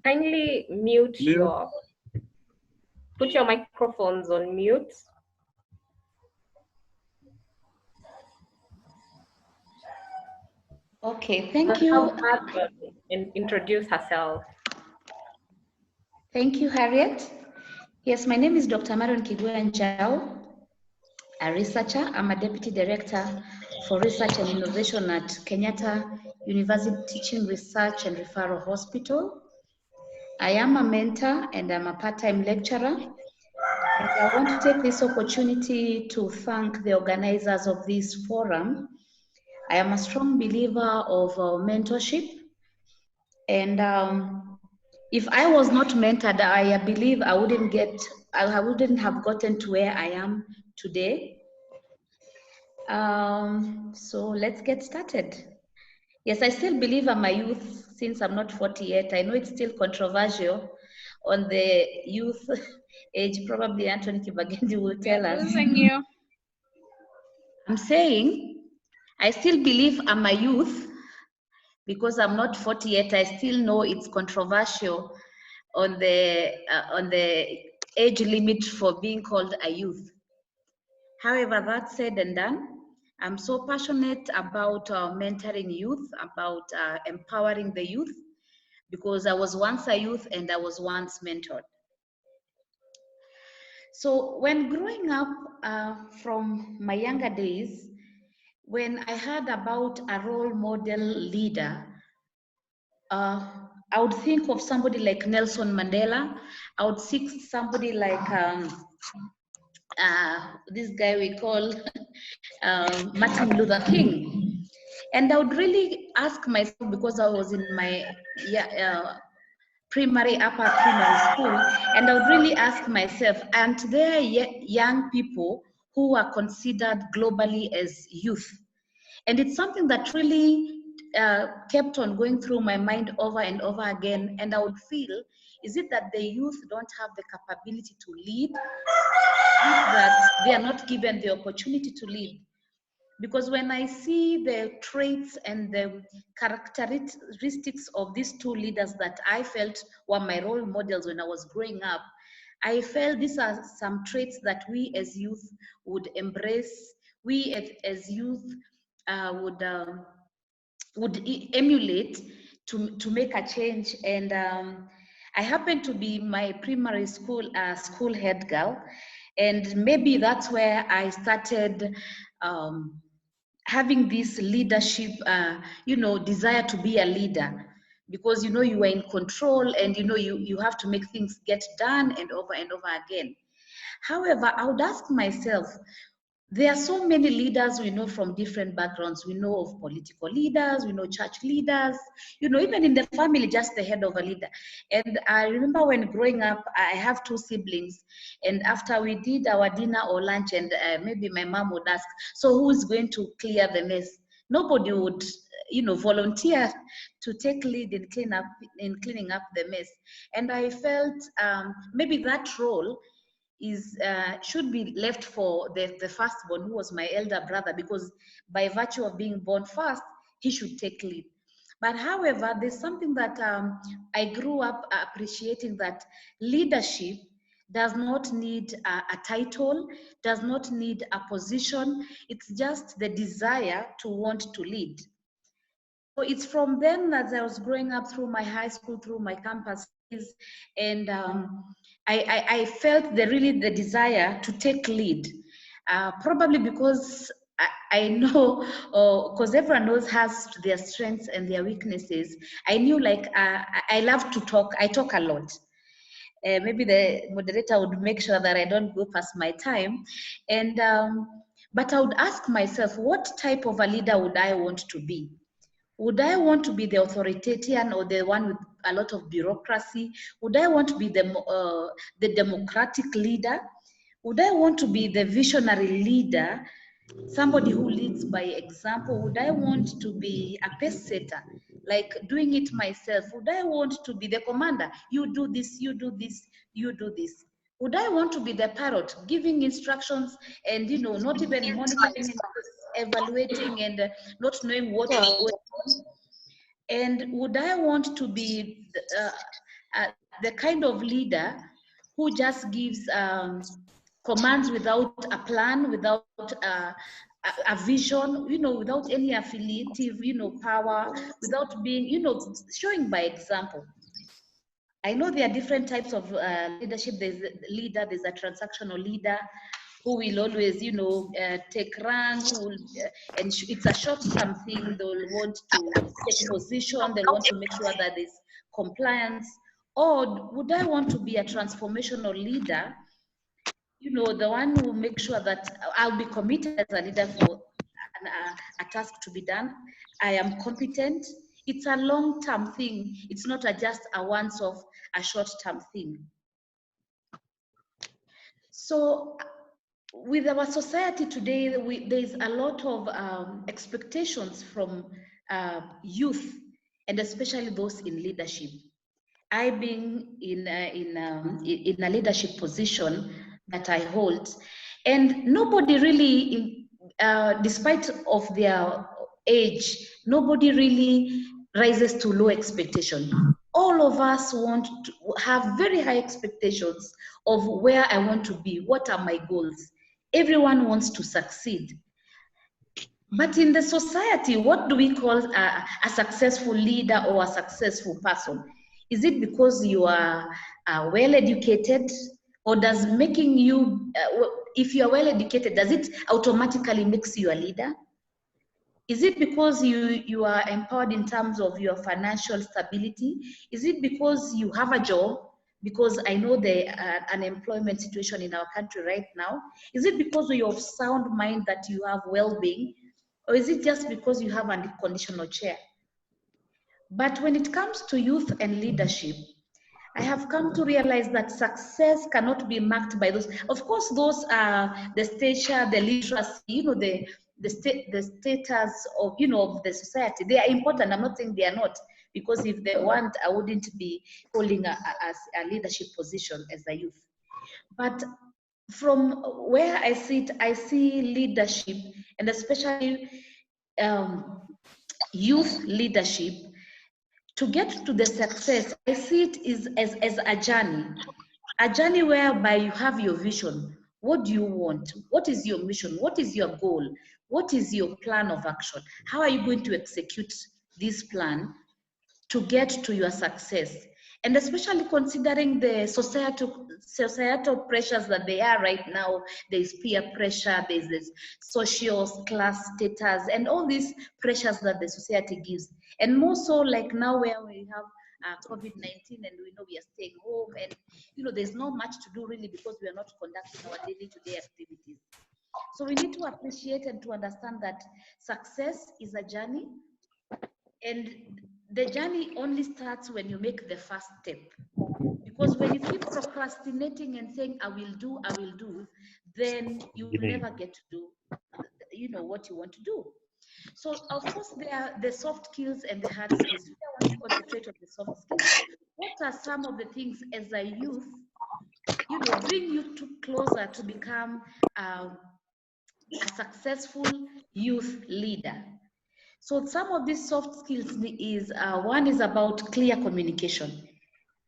Kindly mute your, put your microphones on mute. Okay, thank you. And introduce herself. Thank you, Harriet. Yes, my name is Dr. Marion Njau, a researcher. I'm a Deputy Director for Research and Innovation at Kenyatta University Teaching Research and Referral Hospital. I am a mentor and I'm a part-time lecturer. And I want to take this opportunity to thank the organizers of this forum. I am a strong believer of mentorship. And if I was not mentored, I believe I wouldn't have gotten to where I am today. So let's get started. Yes, I still believe I'm a youth since I'm not 40 yet. I know it's still controversial on the youth age. Probably Anthony Kibagendi will tell us. Losing you. I'm saying I still believe I'm a youth because I'm not 40 yet. I still know it's controversial on the age limit for being called a youth. However, that said and done, I'm so passionate about mentoring youth, about empowering the youth, because I was once a youth and I was once mentored. So when growing up from my younger days, when I heard about a role model leader, I would think of somebody like Nelson Mandela. I would seek somebody like this guy we call Martin Luther King. And I would really ask myself, because I was in my upper primary school, and I would really ask myself, and there are young people who are considered globally as youth. And it's something that really kept on going through my mind over and over again. And I would feel, is it that the youth don't have the capability to lead? That they are not given the opportunity to lead? Because when I see the traits and the characteristics of these two leaders that I felt were my role models when I was growing up, I felt these are some traits that we as youth would embrace, we as youth would emulate to make a change. And I happened to be my primary school school head girl, and maybe that's where I started having this leadership, desire to be a leader, because you are in control, and you have to make things get done and over again. However, I would ask myself, there are so many leaders we know from different backgrounds. We know of political leaders, we know church leaders, even in the family, just the head of a leader. And I remember when growing up, I have two siblings, and after we did our dinner or lunch, and maybe my mom would ask, so who is going to clear the mess? Nobody would volunteer to take lead in cleaning up the mess. And I felt maybe that role should be left for the firstborn, who was my elder brother, because by virtue of being born first, he should take lead. But however, there's something that I grew up appreciating, that leadership does not need a title, does not need a position. It's just the desire to want to lead. So it's from then, as I was growing up through my high school, through my campus, and I felt the desire to take lead, probably because I know, because everyone knows has their strengths and their weaknesses. I knew, like, I love to talk. I talk a lot. Maybe the moderator would make sure that I don't go past my time. And but I would ask myself, what type of a leader would I want to be? Would I want to be the authoritarian or the one with a lot of bureaucracy? Would I want to be the democratic leader? Would I want to be the visionary leader, somebody who leads by example? Would I want to be a pace setter, like doing it myself? Would I want to be the commander? You do this, you do this, you do this. Would I want to be the parrot, giving instructions and not even monitoring, evaluating, and not knowing what is going on? And would I want to be the kind of leader who just gives commands without a plan, without a vision, without any affiliative, power, without being, showing by example? I know there are different types of leadership. There's a leader, there's a transactional leader who will always, take rank, who will, and it's a short-term thing. They will want to take position. They want to make sure that there's compliance. Or would I want to be a transformational leader? The one who will make sure that I'll be committed as a leader for a task to be done. I am competent. It's a long-term thing. It's not just a once-off, a short-term thing. So with our society today, there's a lot of expectations from youth, and especially those in leadership. I being in a leadership position that I hold, and nobody really, despite of their age, nobody really rises to low expectation. All of us want to have very high expectations of where I want to be, what are my goals. Everyone wants to succeed. But in the society, what do we call a successful leader or a successful person? Is it because you are well-educated, or does making you, if you are well-educated, does it automatically makes you a leader? Is it because you are empowered in terms of your financial stability? Is it because you have a job? Because I know the unemployment situation in our country right now. Is it because of your sound mind that you have well-being? Or is it just because you have a conditional chair? But when it comes to youth and leadership, I have come to realize that success cannot be marked by those. Of course, those are the stature, the literacy, the status of, of the society. They are important. I'm not saying they are not, because if they weren't, I wouldn't be holding a leadership position as a youth. But from where I sit, I see leadership, and especially youth leadership. To get to the success, I see it as a journey whereby you have your vision. What do you want? What is your mission? What is your goal? What is your plan of action? How are you going to execute this plan to get to your success? And especially considering the societal pressures that they are right now. There's peer pressure, there's this social class status, and all these pressures that the society gives. And more so like now where we have COVID-19 and we know we are staying home, and there's not much to do really because we are not conducting our day-to-day activities. So we need to appreciate and to understand that success is a journey, and the journey only starts when you make the first step. Because when you keep procrastinating and saying, I will do, then you will never get to do, what you want to do. So of course, there are the soft skills and the hard skills. I want to concentrate on the soft skills. What are some of the things as a youth, bring you closer to become a successful youth leader? So some of these soft skills is, one is about clear communication.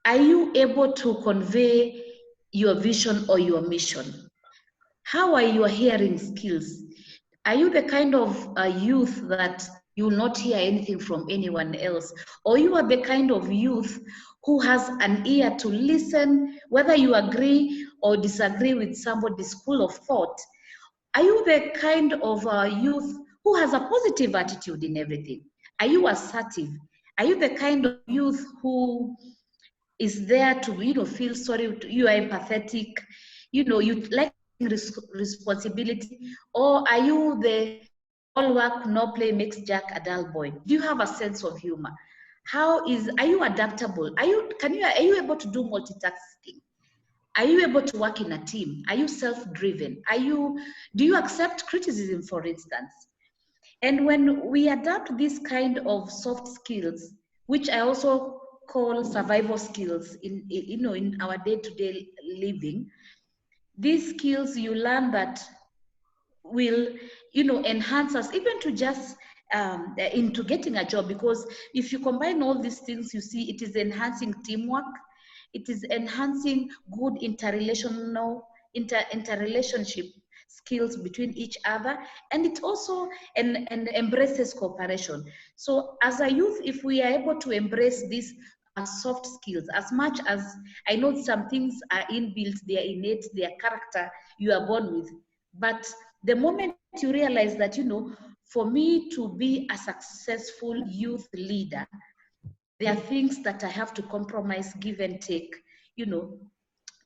Are you able to convey your vision or your mission? How are your hearing skills? Are you the kind of youth that you will not hear anything from anyone else? Or you are the kind of youth who has an ear to listen, whether you agree or disagree with somebody's school of thought? Are you the kind of youth who has a positive attitude in everything? Are you assertive? Are you the kind of youth who is there to, feel sorry, you are empathetic, you like responsibility? Or are you the all work, no play makes Jack a dull boy? Do you have a sense of humor? Are you adaptable? Are you able to do multitasking? Are you able to work in a team? Are you self-driven? Do you accept criticism, for instance? And when we adapt this kind of soft skills, which I also call survival skills in our day-to-day living, these skills you learn that will enhance us even to just into getting a job, because if you combine all these things, you see it is enhancing teamwork, it is enhancing good interrelationship skills between each other, and it also embraces cooperation. So as a youth, if we are able to embrace these soft skills, as much as I know some things are inbuilt, they are innate, they are character you are born with, but the moment you realize that, you know, for me to be a successful youth leader, there are things that I have to compromise, give and take, you know,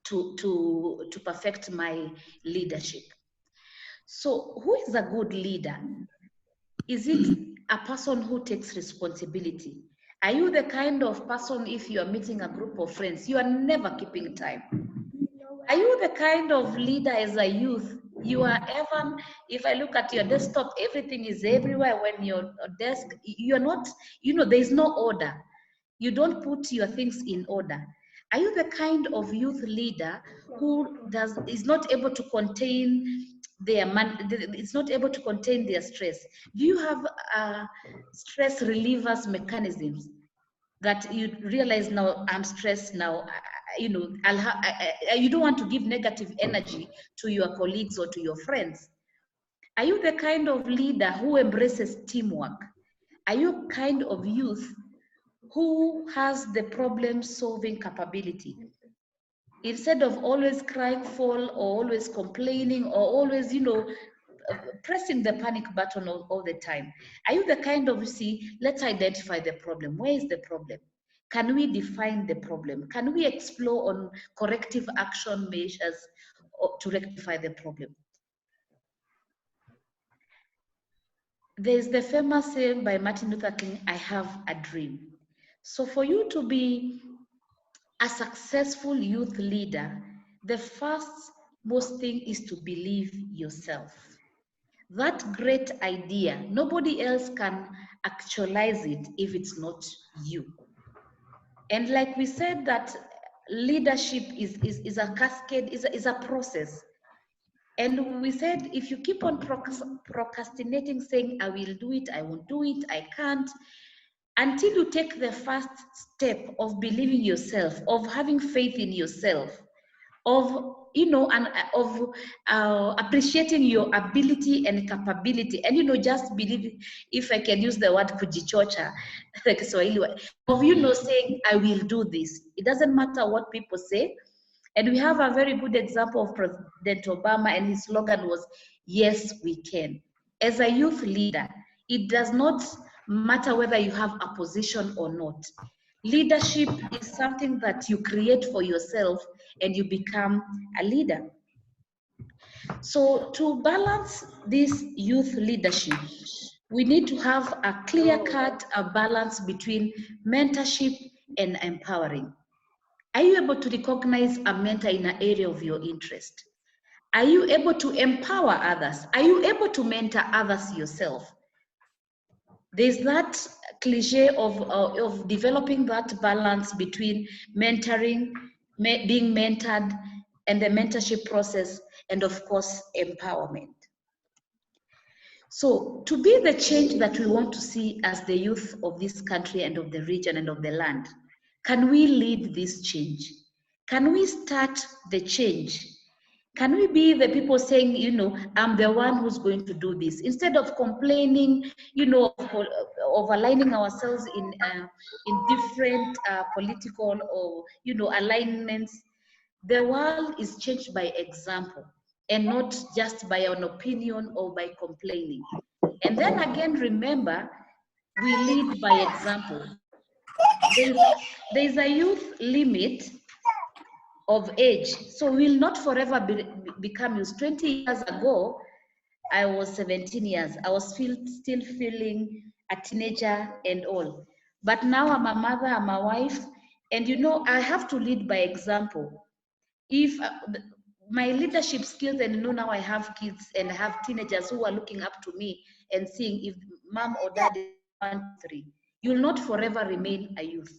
to perfect my leadership. So who is a good leader? Is it a person who takes responsibility? Are you the kind of person, if you are meeting a group of friends, you are never keeping time? Are you the kind of leader as a youth? You are ever, if I look at your desktop, everything is everywhere. When your desk, you're not, you know, there is no order. You don't put your things in order. Are you the kind of youth leader who is not able to contain it's not able to contain their stress? Do you have stress relievers mechanisms that you realize, now I'm stressed now, you know, you don't want to give negative energy to your colleagues or to your friends? Are you the kind of leader who embraces teamwork? Are you kind of youth who has the problem-solving capability? Instead of always crying foul or always complaining or always, you know, pressing the panic button all the time. Are you the kind of, see, let's identify the problem. Where is the problem? Can we define the problem? Can we explore on corrective action measures to rectify the problem? There's the famous saying by Martin Luther King, I have a dream. So for you to be a successful youth leader, the first most thing is to believe yourself. That great idea, nobody else can actualize it if it's not you. And like we said, that leadership is a cascade, is a process. And we said, if you keep on procrastinating, saying, I will do it, I won't do it, I can't, until you take the first step of believing yourself, of having faith in yourself, of, you know, and of appreciating your ability and capability, and, you know, just believe, if I can use the word kujichocha, like Swahili, of, you know, saying, I will do this. It doesn't matter what people say. And we have a very good example of President Obama, and his slogan was, yes, we can. As a youth leader, it does not matter whether you have a position or not. Leadership is something that you create for yourself and you become a leader. So to balance this youth leadership, we need to have a clear-cut balance between mentorship and empowering. Are you able to recognize a mentor in an area of your interest? Are you able to empower others? Are you able to mentor others yourself? There's that cliche of developing that balance between mentoring, being mentored, and the mentorship process, and of course, empowerment. So to be the change that we want to see as the youth of this country and of the region and of the land, can we lead this change? Can we start the change? Can we be the people saying, you know, I'm the one who's going to do this, instead of complaining, you know, of aligning ourselves in different political or, you know, alignments? The world is changed by example and not just by an opinion or by complaining. And then again, remember, we lead by example. There's a youth limit of age, so we'll not forever become used. 20 years ago, I was 17 years. I was still feeling a teenager and all. But now I'm a mother, I'm a wife, and, you know, I have to lead by example. If my leadership skills, and, you know, now I have kids and I have teenagers who are looking up to me and seeing if mom or dad is 1, 3, you'll not forever remain a youth.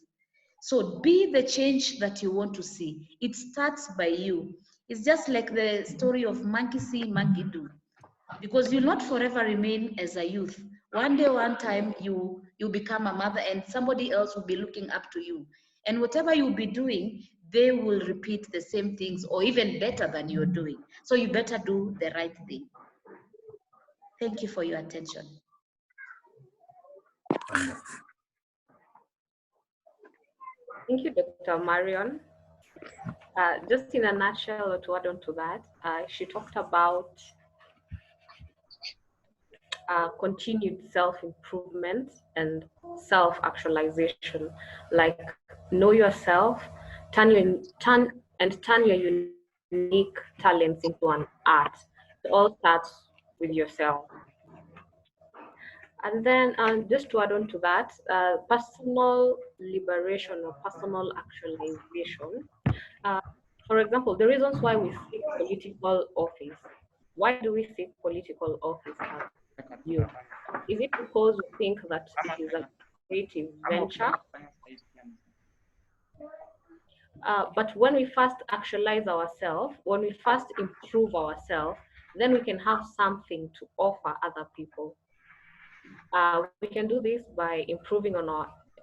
So be the change that you want to see. It starts by you. It's just like the story of monkey see, monkey do. Because you'll not forever remain as a youth. One day, one time, you become a mother and somebody else will be looking up to you. And whatever you'll be doing, they will repeat the same things or even better than you're doing. So you better do the right thing. Thank you for your attention. Thank you, Dr. Marion. Just in a nutshell, or to add on to that, she talked about continued self-improvement and self-actualization, like know yourself, turn your unique talents into an art. It all starts with yourself. And then just to add on to that, personal liberation or personal actualization. For example, the reasons why we seek political office. Why do we seek political office as youth? Is it because we think that it is a creative venture? But when we first actualize ourselves, when we first improve ourselves, then we can have something to offer other people. We can do this by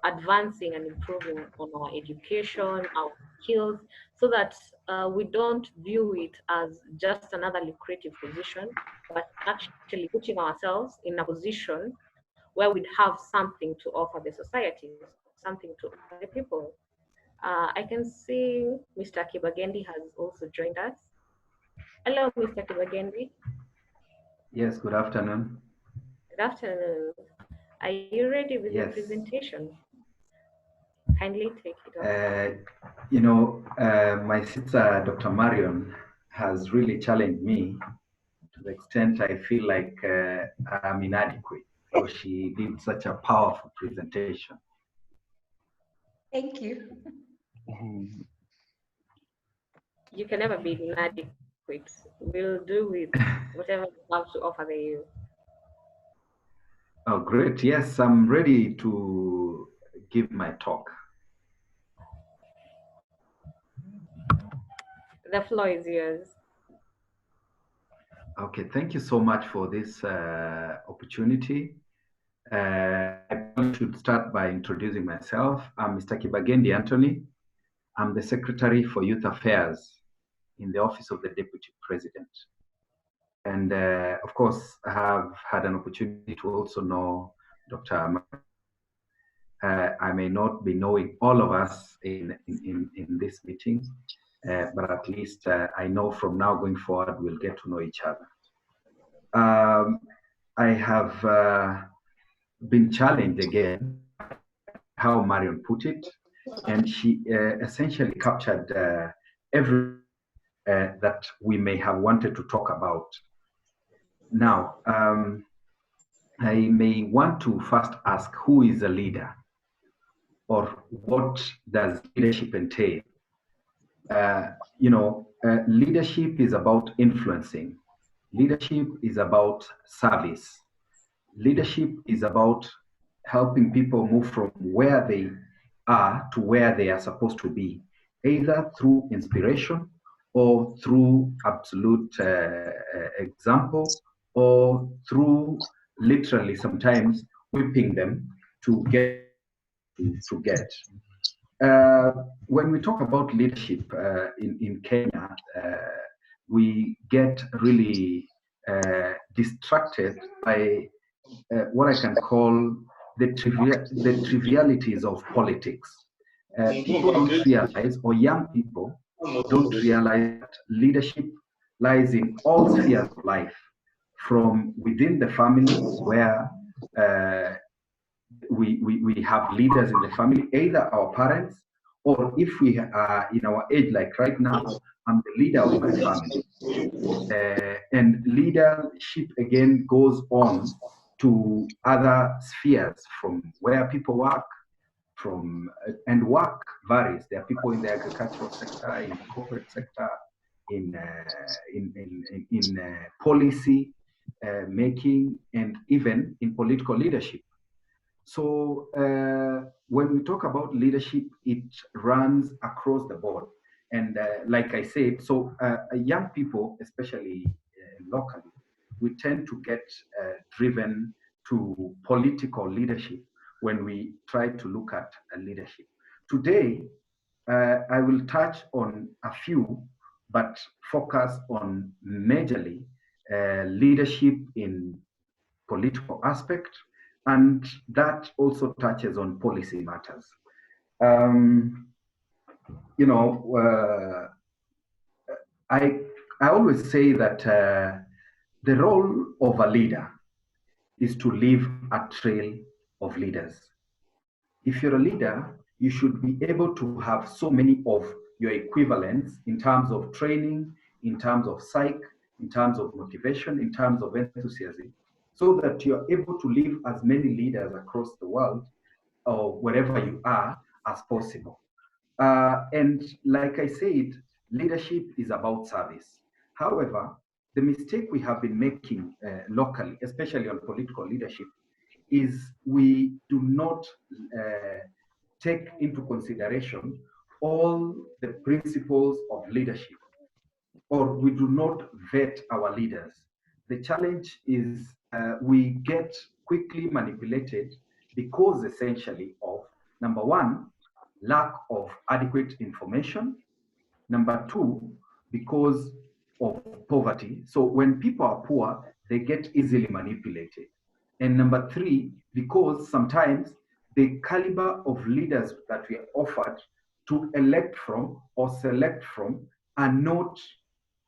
advancing and improving on our education, our skills, so that we don't view it as just another lucrative position, but actually putting ourselves in a position where we'd have something to offer the society, something to offer the people. I can see Mr. Kibagendi has also joined us. Hello, Mr. Kibagendi. Yes, good afternoon. Good afternoon. Are you ready with your Yes. presentation? Kindly take it My sister, Dr. Marion, has really challenged me to the extent I feel like I'm inadequate because she did such a powerful presentation. Thank you. You can never be inadequate. We'll do with whatever you have to offer the youth. Oh, great. Yes, I'm ready to give my talk. The floor is yours. Okay, thank you so much for this opportunity. I should start by introducing myself. I'm Mr. Kibagendi Anthony. I'm the Secretary for Youth Affairs in the Office of the Deputy President. And of course, I have had an opportunity to also know Dr. I may not be knowing all of us in this meeting, but at least I know from now going forward, we'll get to know each other. I have been challenged again, how Marion put it, and she essentially captured everything that we may have wanted to talk about. Now, I may want to first ask, who is a leader? Or what does leadership entail? Leadership is about influencing. Leadership is about service. Leadership is about helping people move from where they are to where they are supposed to be, either through inspiration or through absolute example, or through literally sometimes whipping them to get to get. When we talk about leadership in Kenya, we get really distracted by what I can call the trivialities of politics. People don't realize, or young people don't realize, that leadership lies in all spheres of life, from within the family, where we have leaders in the family, either our parents, or if we are in our age, like right now, I'm the leader of my family. And leadership again goes on to other spheres, from where people work, and work varies. There are people in the agricultural sector, in the corporate sector, in policy making, and even in political leadership. So when we talk about leadership, it runs across the board. And like I said, so young people, especially locally, we tend to get driven to political leadership when we try to look at leadership. Today, I will touch on a few, but focus on majorly leadership in political aspect, and that also touches on policy matters. You know, I always say that the role of a leader is to leave a trail of leaders. If you're a leader, you should be able to have so many of your equivalents in terms of training, in terms of psych, in terms of motivation, in terms of enthusiasm, so that you're able to leave as many leaders across the world or wherever you are as possible. And like I said, leadership is about service. However, the mistake we have been making locally, especially on political leadership, is we do not take into consideration all the principles of leadership, or we do not vet our leaders. The challenge is we get quickly manipulated because essentially of, number one, lack of adequate information. Number two, because of poverty. So when people are poor, they get easily manipulated. And number three, because sometimes the caliber of leaders that we are offered to elect from or select from are not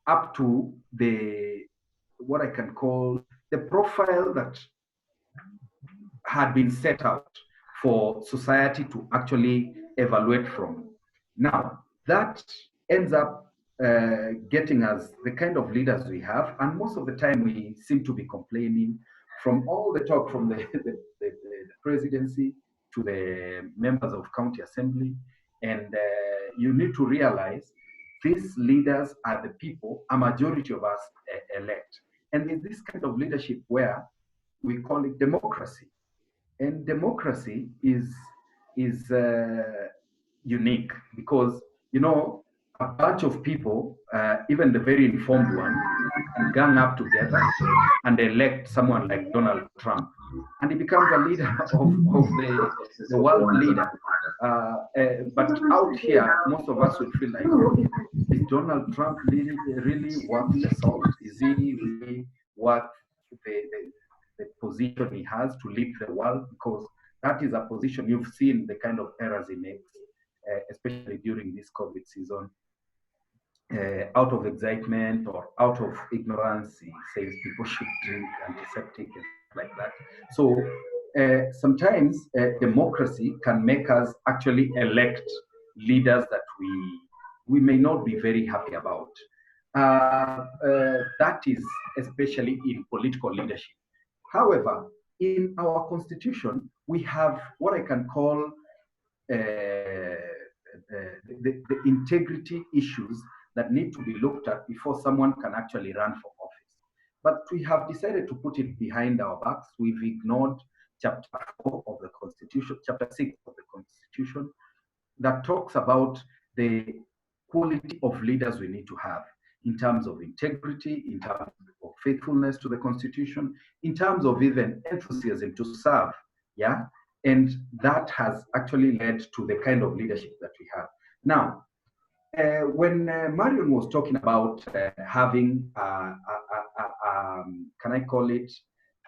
up to the, what I can call the profile that had been set out for society to actually evaluate from. Now, that ends up getting us the kind of leaders we have, and most of the time we seem to be complaining from all the talk from the presidency to the members of county assembly, and you need to realize these leaders are the people a majority of us elect. And in this kind of leadership where we call it democracy, and democracy is unique because, you know, a bunch of people, even the very informed one, can gang up together and elect someone like Donald Trump, and he becomes a leader of the world leader. But out here, most of us would feel like, is Donald Trump really worth the salt? Is he really worth the position he has to lead the world? Because that is a position, you've seen the kind of errors he makes, especially during this COVID season. Out of excitement or out of ignorance, he says people should drink antiseptic and stuff like that. So sometimes democracy can make us actually elect leaders that we may not be very happy about. That is especially in political leadership. However, in our constitution, we have what I can call the integrity issues that need to be looked at before someone can actually run for office. But we have decided to put it behind our backs. We've ignored chapter 4 of the Constitution, chapter 6 of the Constitution, that talks about the quality of leaders we need to have in terms of integrity, in terms of faithfulness to the Constitution, in terms of even enthusiasm to serve, yeah? And that has actually led to the kind of leadership that we have. Now, when Marion was talking about having, can I call it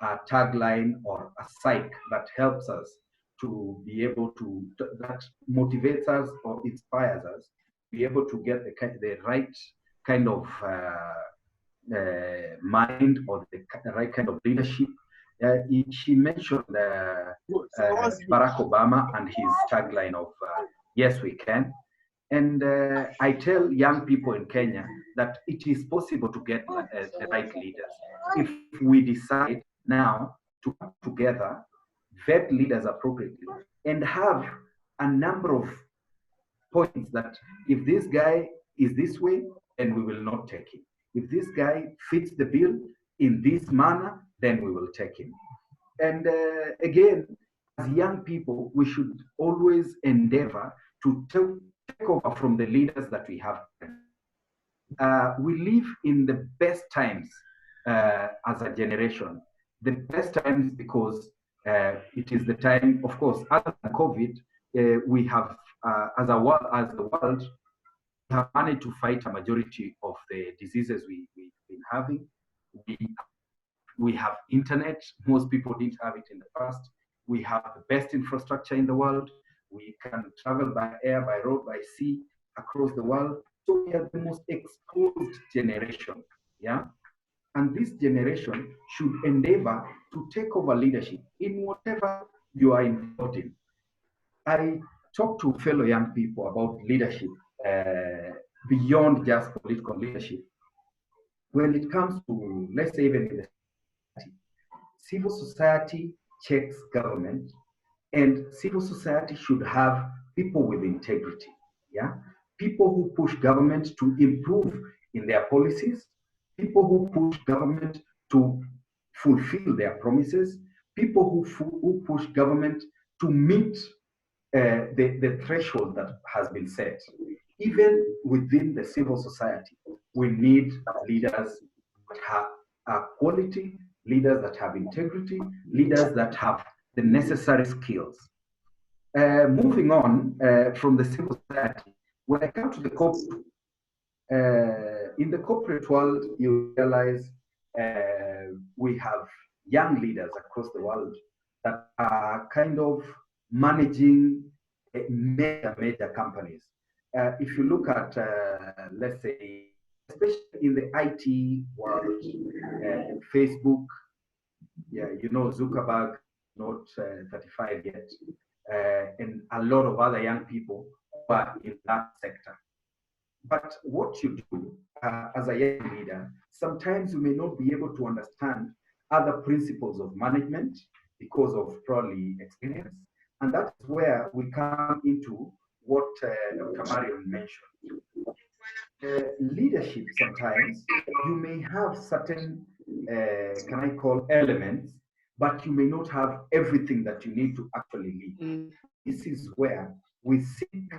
a tagline or a psych that helps us to be able to, that motivates us or inspires us, be able to get the right kind of mind or the right kind of leadership. She mentioned Barack Obama and his tagline of yes, we can. And I tell young people in Kenya that it is possible to get the right leaders. If we decide now to come together, vet leaders appropriately, and have a number of points that if this guy is this way, then we will not take him. If this guy fits the bill in this manner, then we will take him. And again, as young people, we should always endeavor to take over from the leaders that we have. We live in the best times as a generation the best times because it is the time, of course, other than COVID, we have, as the world, we have managed to fight a majority of the diseases we've been having. We have internet. Most people didn't have it in the past. We have the best infrastructure in the world. We can travel by air, by road, by sea across the world. So we are the most exposed generation, yeah? And this generation should endeavor to take over leadership in whatever you are involved in. I talk to fellow young people about leadership beyond just political leadership. When it comes to, let's say, even in the civil society checks government, and civil society should have people with integrity, yeah? People who push government to improve in their policies, people who push government to fulfill their promises, people who push government to meet the threshold that has been set. Even within the civil society, we need leaders that have quality, leaders that have integrity, leaders that have the necessary skills. Moving on from the civil society, when I come to the corporate, in the corporate world, you realize we have young leaders across the world that are kind of managing major companies. If you look at, let's say, especially in the IT world, Facebook, yeah, you know, Zuckerberg, not 35 yet, and a lot of other young people who are in that sector. But what you do as a young leader, sometimes you may not be able to understand other principles of management because of probably experience. And that's where we come into what Dr. Marion mentioned. Leadership, sometimes you may have certain, can I call, elements, but you may not have everything that you need to actually lead. This is where we seek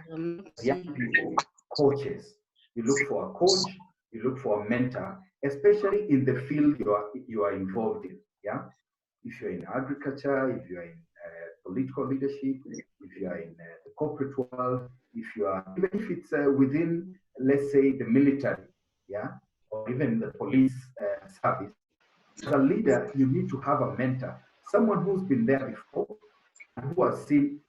young people, coaches. You look for a coach, you look for a mentor, especially in the field you are involved in. Yeah, if you're in agriculture, if you're in political leadership, if you are in the corporate world, if you are, even if it's within, let's say, the military, yeah, or even the police service. As a leader, you need to have a mentor, someone who's been there before and who has seen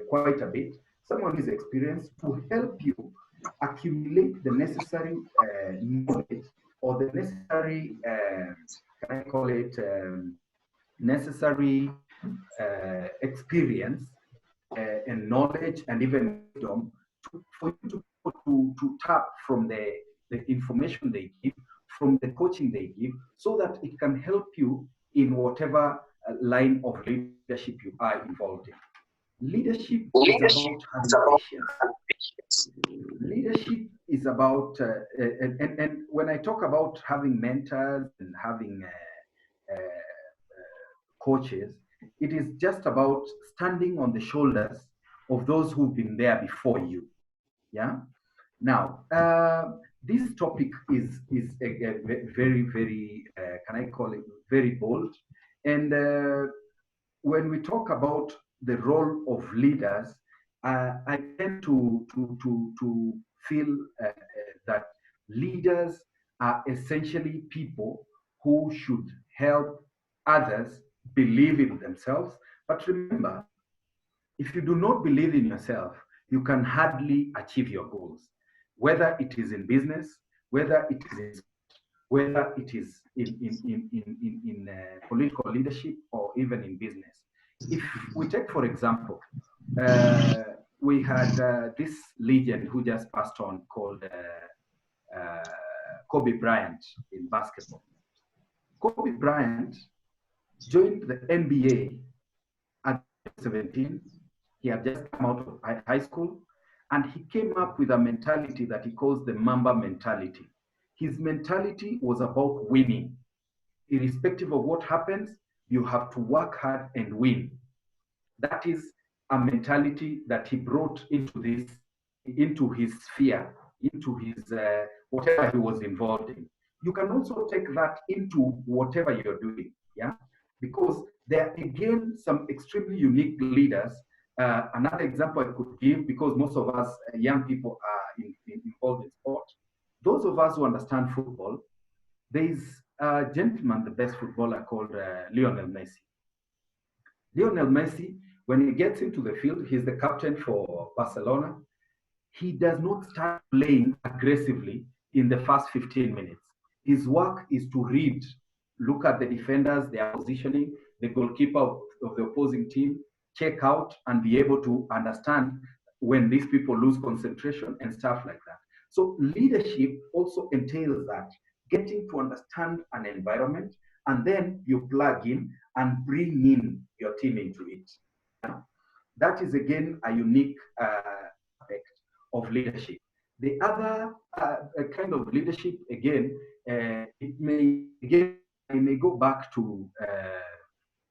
quite a bit, someone who's experienced to help you accumulate the necessary knowledge or the necessary, can I call it, necessary experience and knowledge and even wisdom for you to tap from the information they give, from the coaching they give, so that it can help you in whatever line of leadership you are involved in. Leadership is about having patience. Leadership is about, and when I talk about having mentors and having coaches, it is just about standing on the shoulders of those who've been there before you. Yeah. Now, this topic is a very, very, can I call it, very bold. And when we talk about the role of leaders, I tend to feel that leaders are essentially people who should help others believe in themselves. But remember, if you do not believe in yourself, you can hardly achieve your goals, whether it is in business, whether it is in, whether it is in political leadership or even in business. If we take, for example, we had this legend who just passed on called Kobe Bryant in basketball. Kobe Bryant joined the NBA at 17. He had just come out of high school, and he came up with a mentality that he calls the Mamba mentality. His mentality was about winning. Irrespective of what happens, you have to work hard and win. That is a mentality that he brought into his sphere, into his whatever he was involved in. You can also take that into whatever you're doing. Yeah, because there are again some extremely unique leaders. Another example I could give, because most of us young people are involved in sport. Those of us who understand football, there is a gentleman, the best footballer, called Lionel Messi. Lionel Messi, when he gets into the field, he's the captain for Barcelona. He does not start playing aggressively in the first 15 minutes. His work is to read, look at the defenders, their positioning, the goalkeeper of the opposing team, check out and be able to understand when these people lose concentration and stuff like that. So leadership also entails that, getting to understand an environment, and then you plug in and bring in your team into it. Yeah? That is again a unique aspect of leadership. The other kind of leadership, again, it may again, I may go back to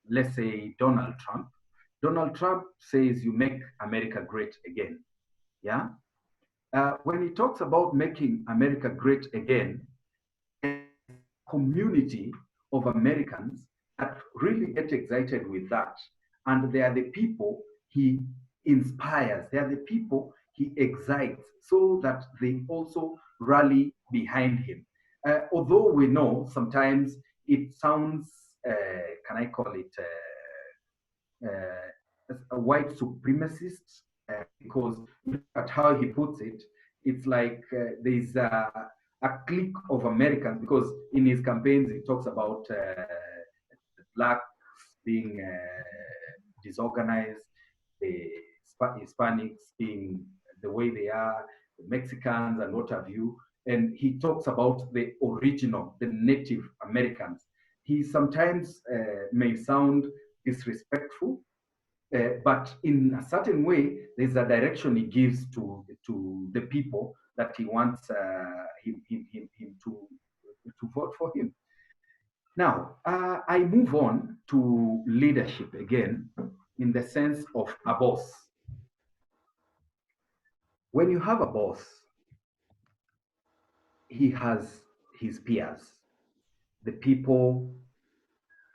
let's say Donald Trump. Donald Trump says you make America great again. Yeah. When he talks about making America great again, community of Americans that really get excited with that. And they are the people he inspires, they are the people he excites, so that they also rally behind him. Although we know sometimes it sounds, can I call it, a white supremacist, because look at how he puts it. It's like there's a clique of Americans, because in his campaigns he talks about blacks being disorganized, the Hispanics being the way they are, the Mexicans and what have you. And he talks about the original, the Native Americans. He sometimes may sound disrespectful, but in a certain way, there's a direction he gives to the people that he wants him to vote for him. Now, I move on to leadership again, in the sense of a boss. When you have a boss, he has his peers, the people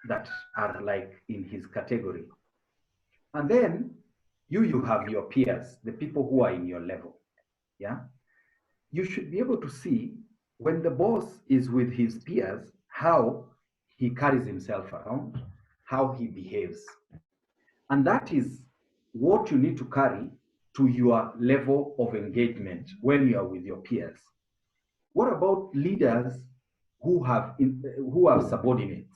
that are like in his category. And then you have your peers, the people who are in your level. Yeah. You should be able to see when the boss is with his peers, how he carries himself around, how he behaves. And that is what you need to carry to your level of engagement when you are with your peers. What about leaders who have subordinates?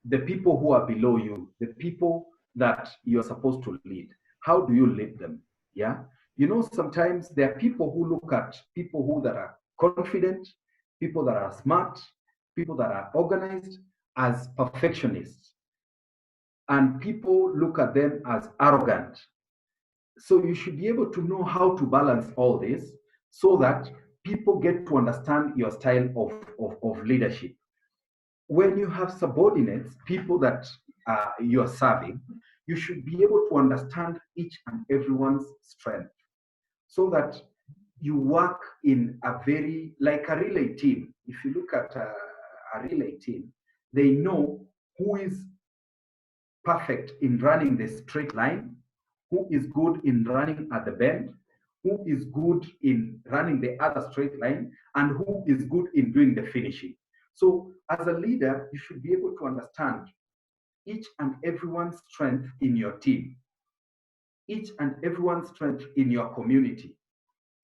The people who are below you, the people that you're supposed to lead. How do you lead them? Yeah. You know, sometimes there are people who look at people who that are confident, people that are smart, people that are organized as perfectionists. And people look at them as arrogant. So you should be able to know how to balance all this, so that people get to understand your style of leadership. When you have subordinates, people that you are serving, you should be able to understand each and everyone's strength, so that you work in a very, like a relay team. If you look at a relay team, they know who is perfect in running the straight line, who is good in running at the bend, who is good in running the other straight line, and who is good in doing the finishing. So as a leader, you should be able to understand each and everyone's strength in your team, each and everyone's strength in your community,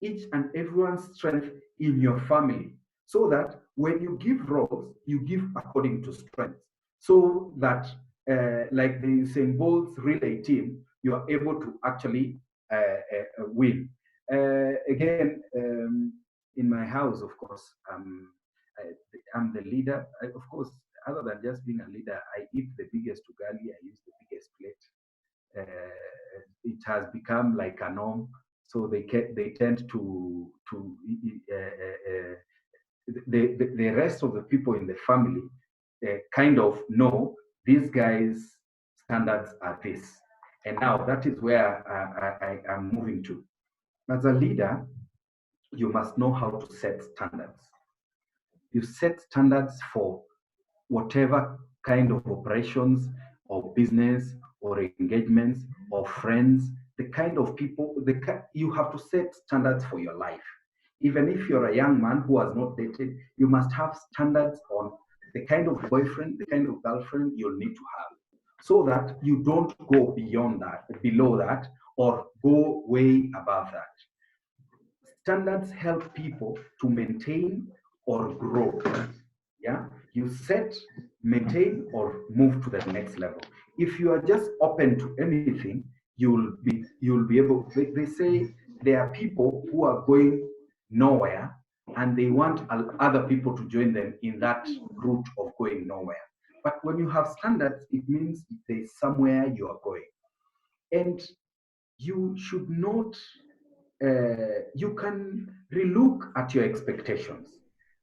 each and everyone's strength in your family, so that when you give roles, you give according to strength, so that like the Usain Bolt's relay team, you are able to actually win. Again, in my house, of course, I'm the leader. Of course, other than just being a leader, I eat the biggest ugali, I use the biggest plate. It has become like a norm, so they tend to the rest of the people in the family kind of know these guys' standards are this, and now that is where I am moving to. As a leader, you must know how to set standards. You set standards for whatever kind of operations or business or engagements or friends, the kind of people, you have to set standards for your life. Even if you're a young man who has not dated, you must have standards on the kind of boyfriend, the kind of girlfriend you'll need to have, so that you don't go beyond that, below that, or go way above that. Standards help people to maintain or grow. Yeah, you set, maintain, or move to the next level. If you are just open to anything, you'll be able. They say there are people who are going nowhere, and they want other people to join them in that route of going nowhere. But when you have standards, it means there's somewhere you are going, and you should not. You can relook at your expectations.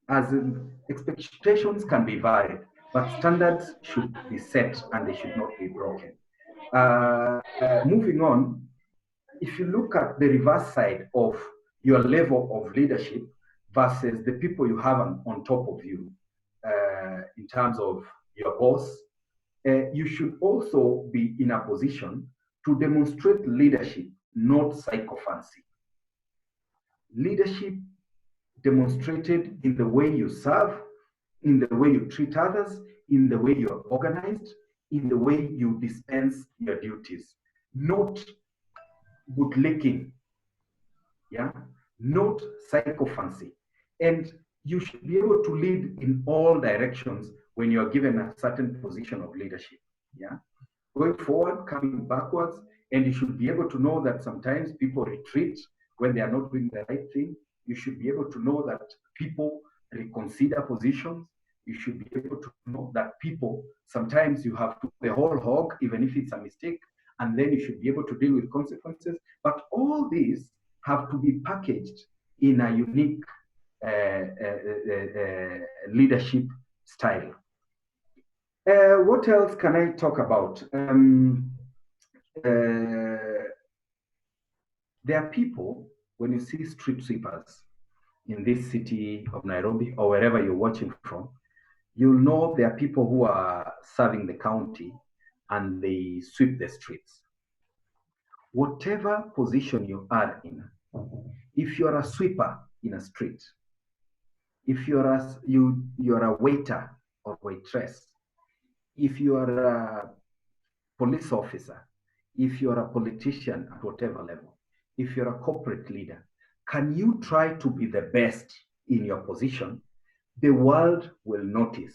As in, expectations can be varied, but standards should be set and they should not be broken. Moving on, if you look at the reverse side of your level of leadership versus the people you have on top of you, in terms of your boss, you should also be in a position to demonstrate leadership, not sycophancy. Leadership demonstrated in the way you serve, in the way you treat others, in the way you're organized, in the way you dispense your duties, not bootlicking, yeah, not sycophancy. And you should be able to lead in all directions when you're given a certain position of leadership, yeah. Going forward, coming backwards, and you should be able to know that sometimes people retreat when they are not doing the right thing. You should be able to know that people reconsider positions. You should be able to know that people, sometimes you have to the whole hog, even if it's a mistake, and then you should be able to deal with consequences. But all these have to be packaged in a unique leadership style. What else can I talk about? There are people, when you see street sweepers in this city of Nairobi or wherever you're watching from, you'll know there are people who are serving the county and they sweep the streets. Whatever position you are in, if you're a sweeper in a street, if you're a waiter or waitress, if you are a police officer, if you're a politician at whatever level, if you're a corporate leader, can you try to be the best in your position? The world will notice.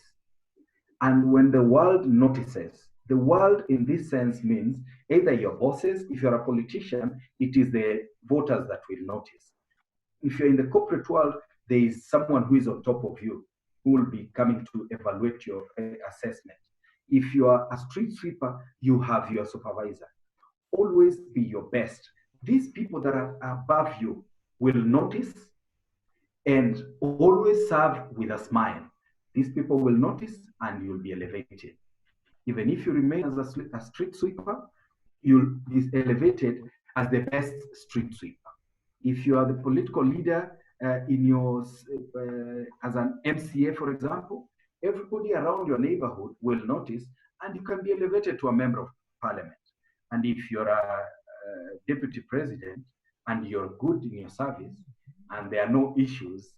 And when the world notices, the world in this sense means either your bosses, if you're a politician, it is the voters that will notice. If you're in the corporate world, there is someone who is on top of you who will be coming to evaluate your assessment. If you are a street sweeper, you have your supervisor. Always be your best. These people that are above you will notice and always serve with a smile. These people will notice and you'll be elevated. Even if you remain as a street sweeper, you'll be elevated as the best street sweeper. If you are the political leader in your, as an MCA, for example, everybody around your neighborhood will notice and you can be elevated to a member of parliament. And if you're a deputy president and you're good in your service and there are no issues,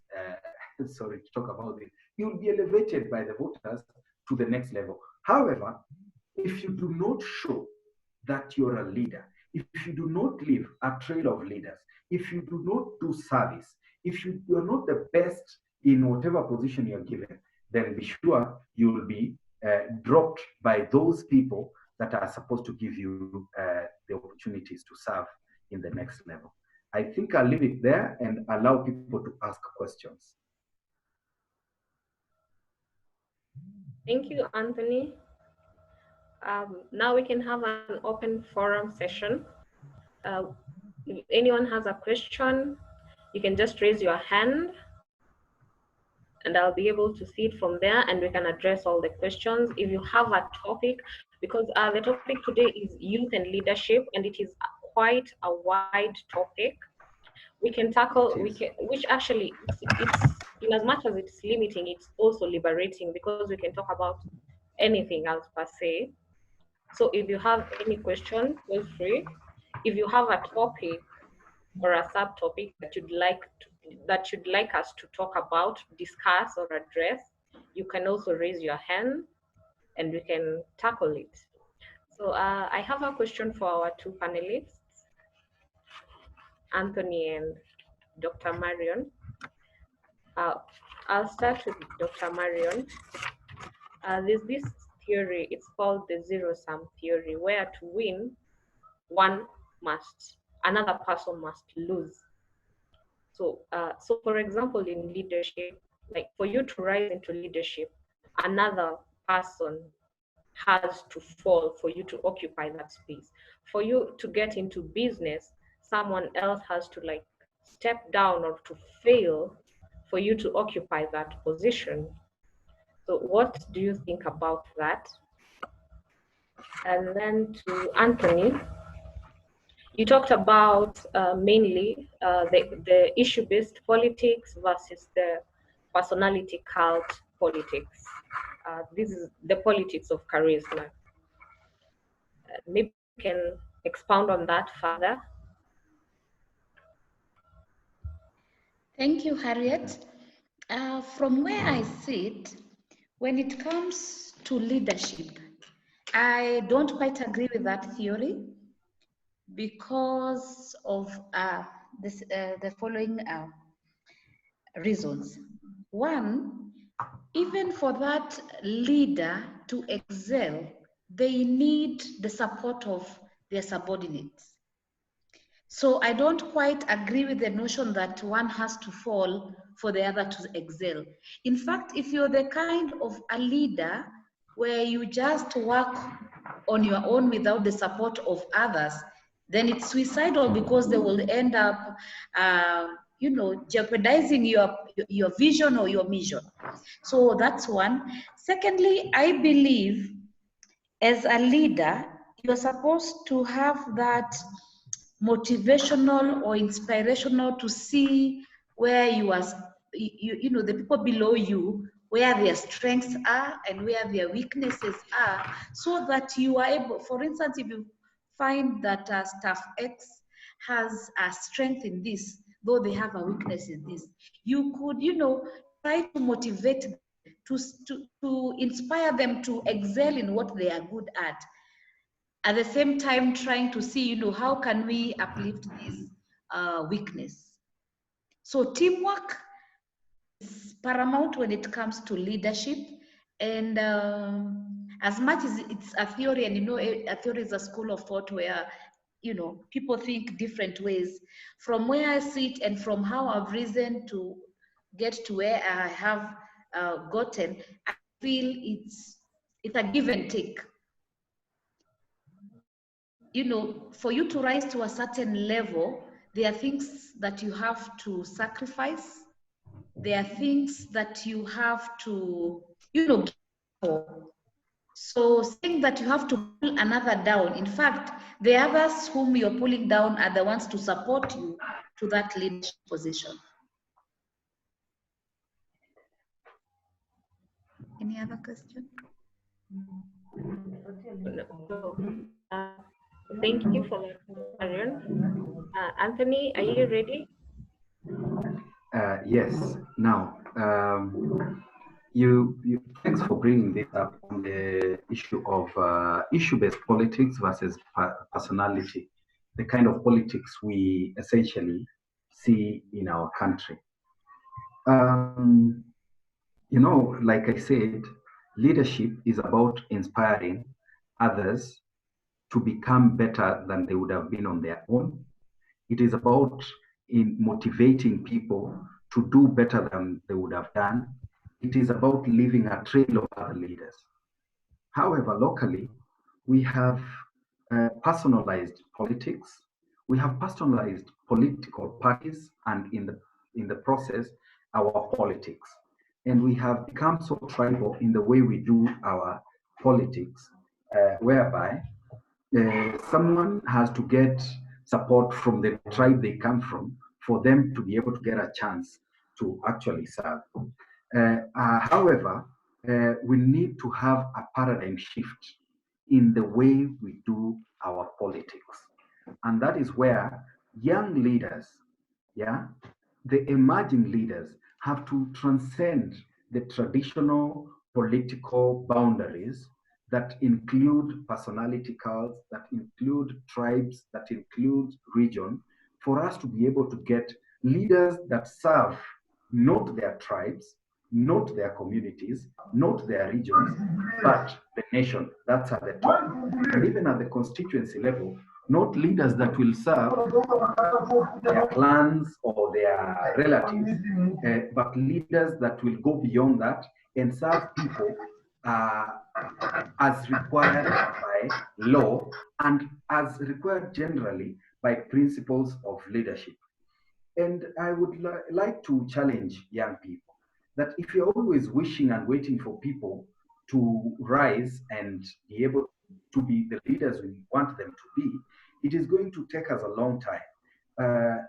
sorry to talk about it, you'll be elevated by the voters to the next level. However, if you do not show that you're a leader, if you do not leave a trail of leaders, if you do not do service, if you're not the best in whatever position you're given, then be sure you will be dropped by those people that are supposed to give you the opportunities to serve in the next level. I think I'll leave it there and allow people to ask questions. Thank you, Anthony. Now we can have an open forum session. If anyone has a question, you can just raise your hand and I'll be able to see it from there and we can address all the questions. If you have a topic, because the topic today is youth and leadership and it is quite a wide topic. We can tackle, which actually, it's in as much as it's limiting, it's also liberating because we can talk about anything else per se. So if you have any question, feel free. If you have a topic or a subtopic that you'd like us to talk about, discuss, or address, you can also raise your hand and we can tackle it. So I have a question for our two panelists, Anthony and Dr. Marion. I'll start with Dr. Marion. There's this theory, it's called the zero-sum theory, where to win, another person must lose. So, so for example, in leadership, like for you to rise into leadership, another person has to fall for you to occupy that space. For you to get into business, someone else has to like step down or to fail for you to occupy that position. So what do you think about that? And then to Anthony, you talked about mainly the issue-based politics versus the personality cult politics. This is the politics of charisma. Maybe you can expound on that further. Thank you, Harriet. From where I sit, when it comes to leadership, I don't quite agree with that theory because of the following reasons. One, even for that leader to excel, they need the support of their subordinates. So I don't quite agree with the notion that one has to fall for the other to excel. In fact, if you're the kind of a leader where you just work on your own without the support of others, then it's suicidal because they will end up, jeopardizing your vision or your mission. So that's one. Secondly, I believe as a leader, you're supposed to have that motivational or inspirational to see where the people below you, where their strengths are and where their weaknesses are, so that you are able, for instance, if you find that staff X has a strength in this, though they have a weakness in this, you could, try to motivate them, to inspire them to excel in what they are good at the same time trying to see, how can we uplift this weakness. So teamwork is paramount when it comes to leadership. And as much as it's a theory, and a theory is a school of thought where people think different ways. From where I sit and from how I've risen to get to where I have gotten, I feel it's a give and take. For you to rise to a certain level, there are things that you have to sacrifice. There are things that you have to, give for. So saying that you have to pull another down, in fact, the others whom you're pulling down are the ones to support you to that leadership position. Any other question? Thank you for that, Marion. Anthony, are you ready? Yes. Now, thanks for bringing this up on the issue of issue-based politics versus personality, the kind of politics we essentially see in our country. Like I said, leadership is about inspiring others to become better than they would have been on their own. It is about motivating people to do better than they would have done. It is about leaving a trail of other leaders. However, locally, we have personalized politics. We have personalized political parties, and in the process, our politics. And we have become so tribal in the way we do our politics, whereby someone has to get support from the tribe they come from for them to be able to get a chance to actually serve. However, we need to have a paradigm shift in the way we do our politics. And that is where young leaders, yeah, the emerging leaders have to transcend the traditional political boundaries that include personality cults, that include tribes, that include region, for us to be able to get leaders that serve not their tribes, not their communities, not their regions, but the nation. That's at the top. And even at the constituency level, not leaders that will serve their clans or their relatives, but leaders that will go beyond that and serve people uh, as required by law and as required generally by principles of leadership. And I would like to challenge young people that if you're always wishing and waiting for people to rise and be able to be the leaders we want them to be, it is going to take us a long time.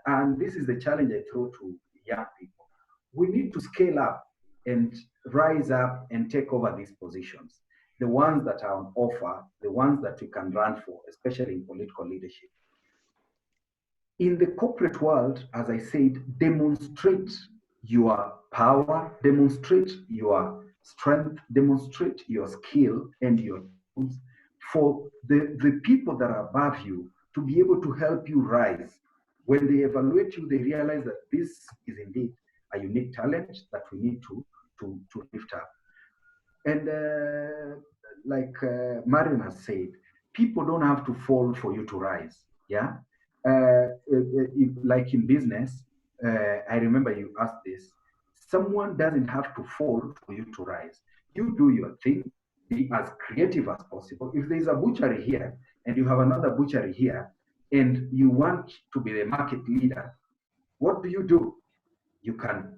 And this is the challenge I throw to young people. We need to scale up and rise up and take over these positions, the ones that are on offer, the ones that we can run for, especially in political leadership. In the corporate world, as I said, demonstrate your power, demonstrate your strength, demonstrate your skill and your tools for the people that are above you to be able to help you rise. When they evaluate you, they realize that this is indeed a unique talent that we need to lift up. And like Marion has said, people don't have to fall for you to rise. Yeah. Like in business, I remember you asked this. Someone doesn't have to fall for you to rise. You do your thing, be as creative as possible. If there's a butchery here and you have another butchery here, and you want to be the market leader, what do? You can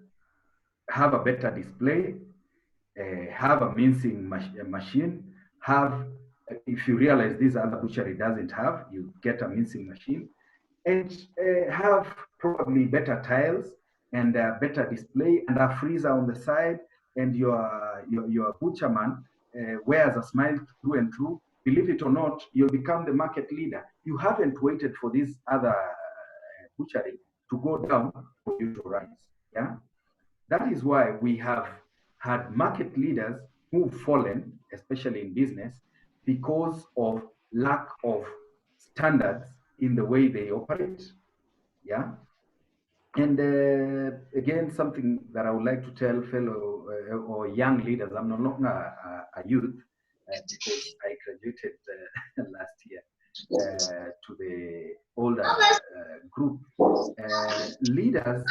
have a better display, have a mincing machine, have, if you realize this other butchery doesn't have, you get a mincing machine, and have probably better tiles and a better display and a freezer on the side, and your butcherman wears a smile through and through. Believe it or not, you'll become the market leader. You haven't waited for this other butchery to go down for you to rise. Yeah. That is why we have had market leaders who've fallen, especially in business, because of lack of standards in the way they operate. Yeah. And again, something that I would like to tell fellow or young leaders, I'm no longer a youth because I graduated last year to the older group. Leaders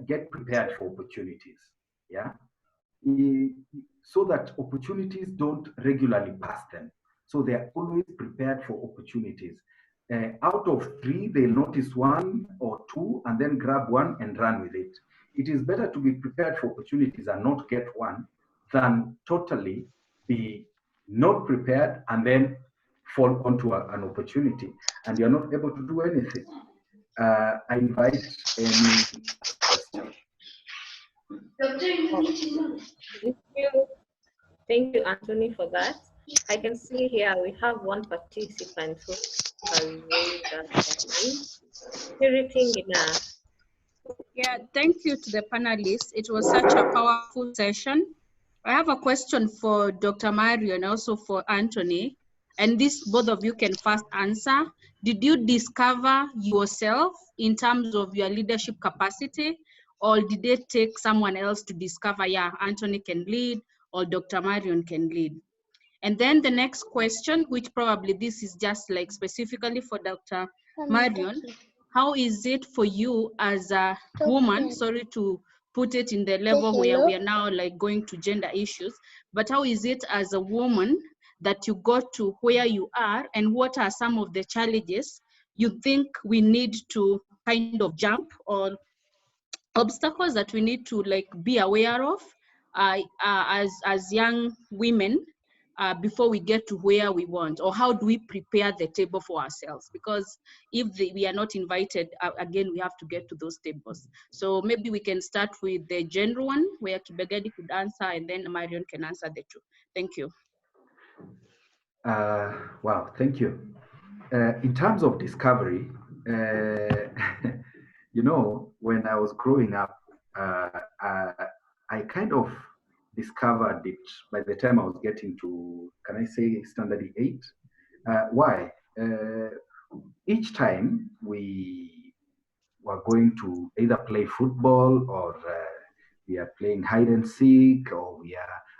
get prepared for opportunities. Yeah. So that opportunities don't regularly pass them. So they are always prepared for opportunities. Out of three, they'll notice one or two and then grab one and run with it. It is better to be prepared for opportunities and not get one than totally be not prepared and then fall onto an opportunity and you're not able to do anything. I invite any question. Thank you, Anthony, for that. I can see here we have one participant who has raised her hand. Yeah, thank you to the panelists. It was such a powerful session. I have a question for Dr. Marion and also for Anthony, and this both of you can first answer. Did you discover yourself in terms of your leadership capacity, or did it take someone else to discover, yeah, Anthony can lead or Dr. Marion can lead? And then the next question, which probably this is just like specifically for Dr. Marion, how is it for you as a woman, sorry to put it in the level where we are now like going to gender issues, but how is it as a woman that you got to where you are, and what are some of the challenges you think we need to kind of jump, or obstacles that we need to like be aware of as young women before we get to where we want? Or how do we prepare the table for ourselves? Because if we are not invited, again, we have to get to those tables. So maybe we can start with the general one where Kibagendi could answer, and then Marion can answer the two. Thank you. Wow, thank you. In terms of discovery, you know, when I was growing up, I kind of discovered it by the time I was getting to, can I say, standard 8? Why? Each time we were going to either play football or we are playing hide and seek, or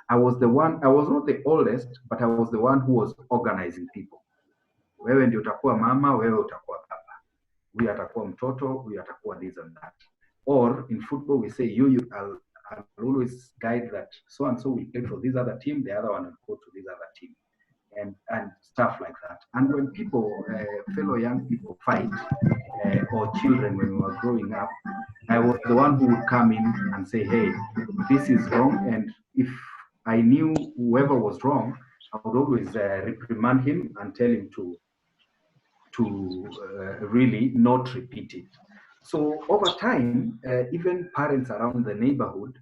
I was not the oldest, but I was the one who was organizing people. Wewe ndio utakuwa mama, wewe utakuwa baba. Huyu atakuwa mtoto, huyu atakuwa this and that. Or in football we say I'll always guide that so and so will play for this other team, the other one will go to this other team, and stuff like that. And when people, fellow young people fight, or children when we were growing up, I was the one who would come in and say, hey, this is wrong. And if I knew whoever was wrong, I would always reprimand him and tell him to really not repeat it. So over time, even parents around the neighborhood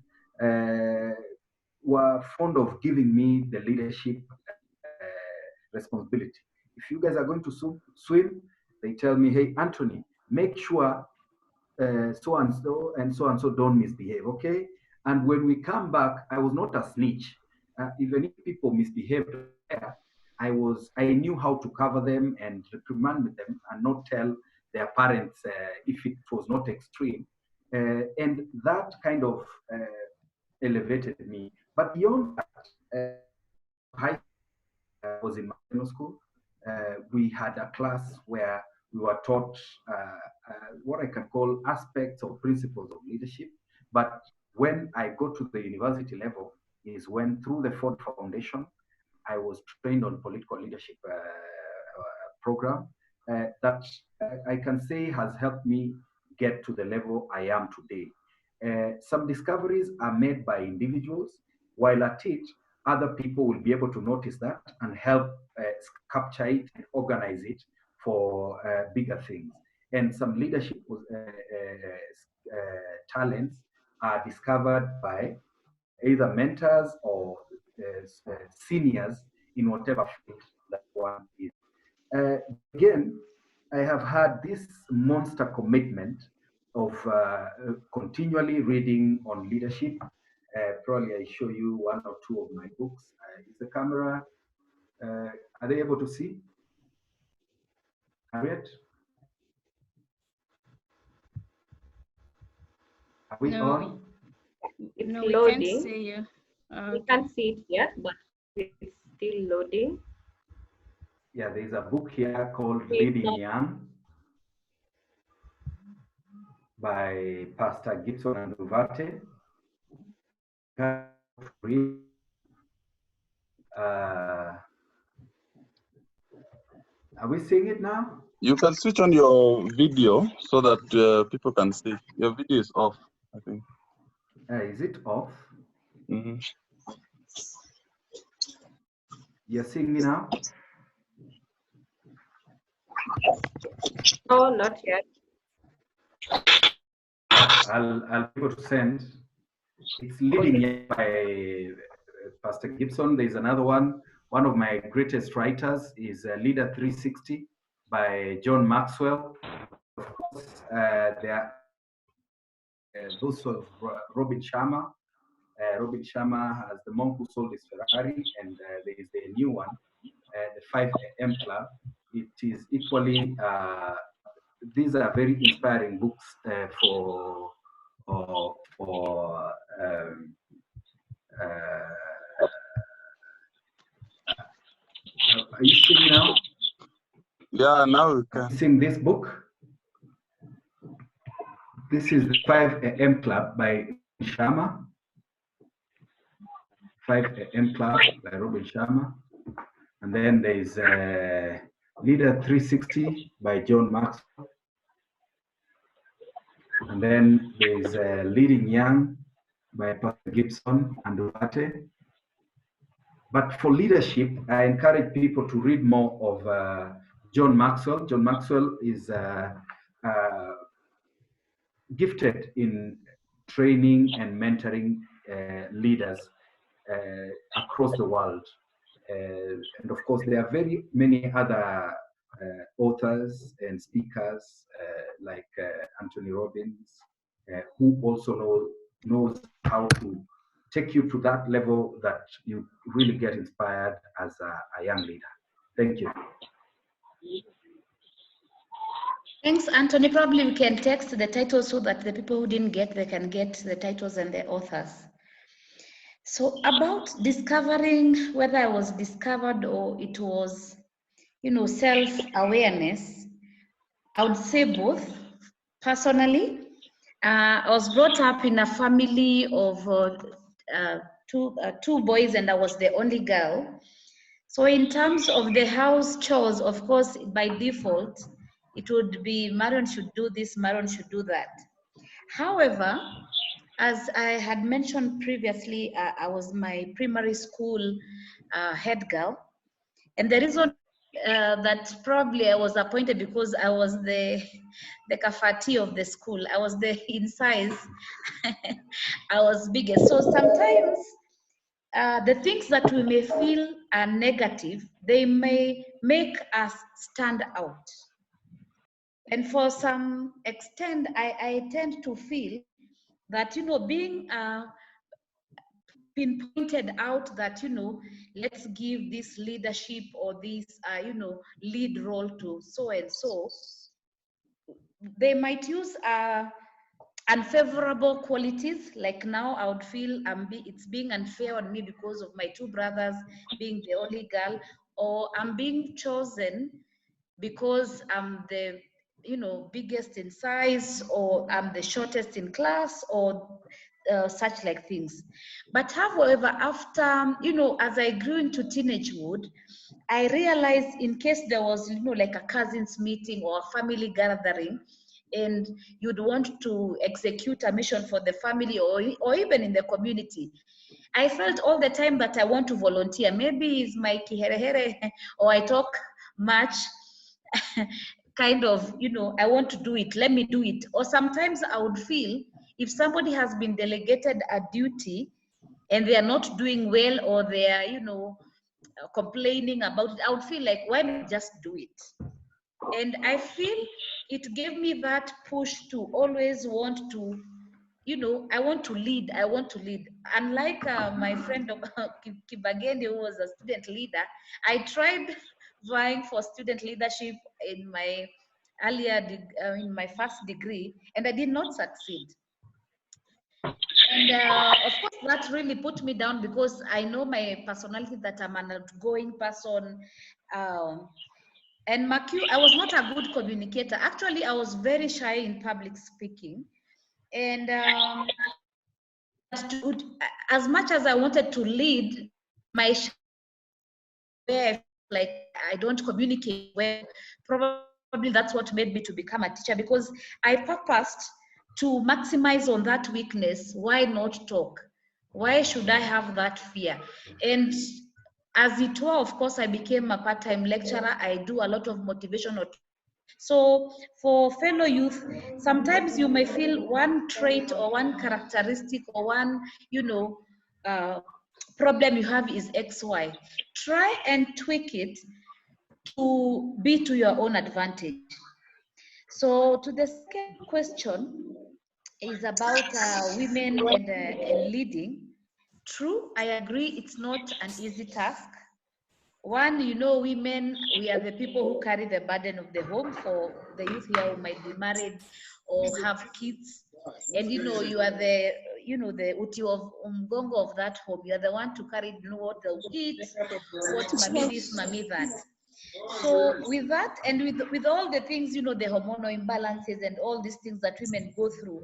were fond of giving me the leadership responsibility. If you guys are going to swim, they tell me, hey, Anthony, make sure so and so don't misbehave, okay? And when we come back, I was not a snitch. Even if people misbehaved there, I knew how to cover them and reprimand them and not tell their parents if it was not extreme. And that kind of elevated me. But beyond that, high school, I was in middle school. We had a class where we were taught what I can call aspects or principles of leadership. But when I got to the university level is when, through the Ford Foundation, I was trained on political leadership program that I can say has helped me get to the level I am today. Some discoveries are made by individuals, while at it, other people will be able to notice that and help capture it and organize it for bigger things. And some leadership talents are discovered by either mentors or seniors in whatever field that one is. Again, I have had this monster commitment of continually reading on leadership. Probably I show you one or two of my books. Is the camera, are they able to see? Harriet? Are we on? It's No, loading. we can't see you. We can't see it yet, but it's still loading. Yeah, there's a book here called Leading Young by Pastor Gibson and Uvate. Are we seeing it now? You can switch on your video so that people can see. Your video is off, I think. Is it off? Mm-hmm. You're seeing me now? No, not yet. I'll be able to send. It's Leading by Pastor Gibson. There's another one. One of my greatest writers is Leader 360 by John Maxwell. Of course, there are those of Robin Sharma. Robin Sharma has The Monk Who Sold His Ferrari, and there is the new one, the 5 AM Club. It is equally, these are very inspiring books for are you seeing now? Yeah, now we can. Seeing this book? This is the 5 AM Club by Sharma. 5 AM Club by Robin Sharma. And then there's Leader 360 by John Maxwell. And then there's Leading Young by Pastor Gibson and Uvate. But for leadership, I encourage people to read more of John Maxwell. John Maxwell is gifted in training and mentoring leaders across the world. And of course, there are very many other authors and speakers like Anthony Robbins, who also knows how to take you to that level that you really get inspired as a young leader. Thank you. Thanks, Anthony. Probably we can text the titles so that the people who didn't get, they can get the titles and the authors. So about discovering whether I was discovered or it was, self-awareness, I would say both. Personally, I was brought up in a family of two boys, and I was the only girl. So in terms of the house chores, of course, by default, it would be Marion should do this, Marion should do that. However, as I had mentioned previously, I was my primary school head girl. And the reason that probably I was appointed because I was the kafati of the school. I was in size. I was biggest. So sometimes the things that we may feel are negative, they may make us stand out. And for some extent, I tend to feel that, being pinpointed out that, let's give this leadership or this, lead role to so and so, they might use unfavorable qualities. Like now I would feel it's being unfair on me because of my two brothers being the only girl, or I'm being chosen because I'm the biggest in size, or I'm the shortest in class, or such like things. But however, after as I grew into teenagehood, I realized in case there was like a cousins meeting or a family gathering, and you'd want to execute a mission for the family or even in the community, I felt all the time that I want to volunteer. Maybe it's my kiherehere or I talk much. Kind of, I want to do it, let me do it. Or sometimes I would feel if somebody has been delegated a duty and they are not doing well, or they are, complaining about it, I would feel like, why not just do it? And I feel it gave me that push to always want to, I want to lead. Unlike my friend Kibagendi, who was a student leader, I tried vying for student leadership in my in my first degree, and I did not succeed. And of course, that really put me down because I know my personality, that I'm an outgoing person. And I was not a good communicator. Actually, I was very shy in public speaking. And as much as I wanted to lead, my where I feel like I don't communicate well, probably that's what made me to become a teacher, because I purposed to maximize on that weakness. Why not talk? Why should I have that fear? And as it were, of course, I became a part-time lecturer. I do a lot of motivational. So for fellow youth, sometimes you may feel one trait or one characteristic or one, problem you have is XY. Try and tweak it to be to your own advantage. So to the second question is about women and leading. True, I agree, it's not an easy task. One, women, we are the people who carry the burden of the home. For the youth here who might be married or have kids, and you are the the uti of umgongo of that home. You are the one to carry, what they'll eat, what mommy this, mommy that. So with that, and with all the things, the hormonal imbalances and all these things that women go through,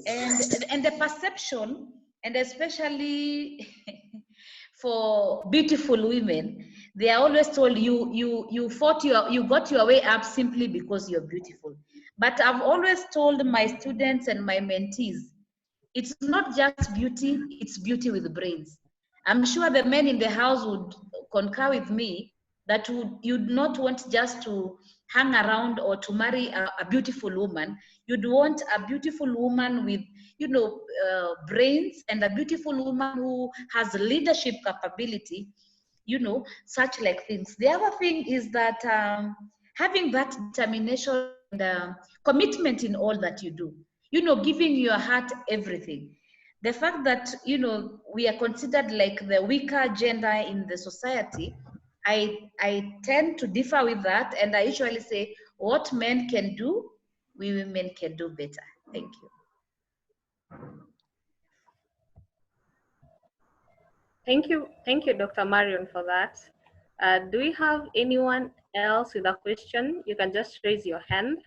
and the perception, and especially for beautiful women, they are always told you got your way up simply because you're beautiful. But I've always told my students and my mentees, it's not just beauty, it's beauty with brains. I'm sure the men in the house would concur with me that you'd not want just to hang around or to marry a beautiful woman. You'd want a beautiful woman with, you know, brains, and a beautiful woman who has leadership capability, you know, such like things. The other thing is that having that determination and commitment in all that you do, you know, giving your heart everything. The fact that, you know, we are considered like the weaker gender in the society, I tend to differ with that, and I usually say what men can do, we women can do better. Thank you. Thank you, Dr. Marion, for that. Do we have anyone else with a question? You can just raise your hand.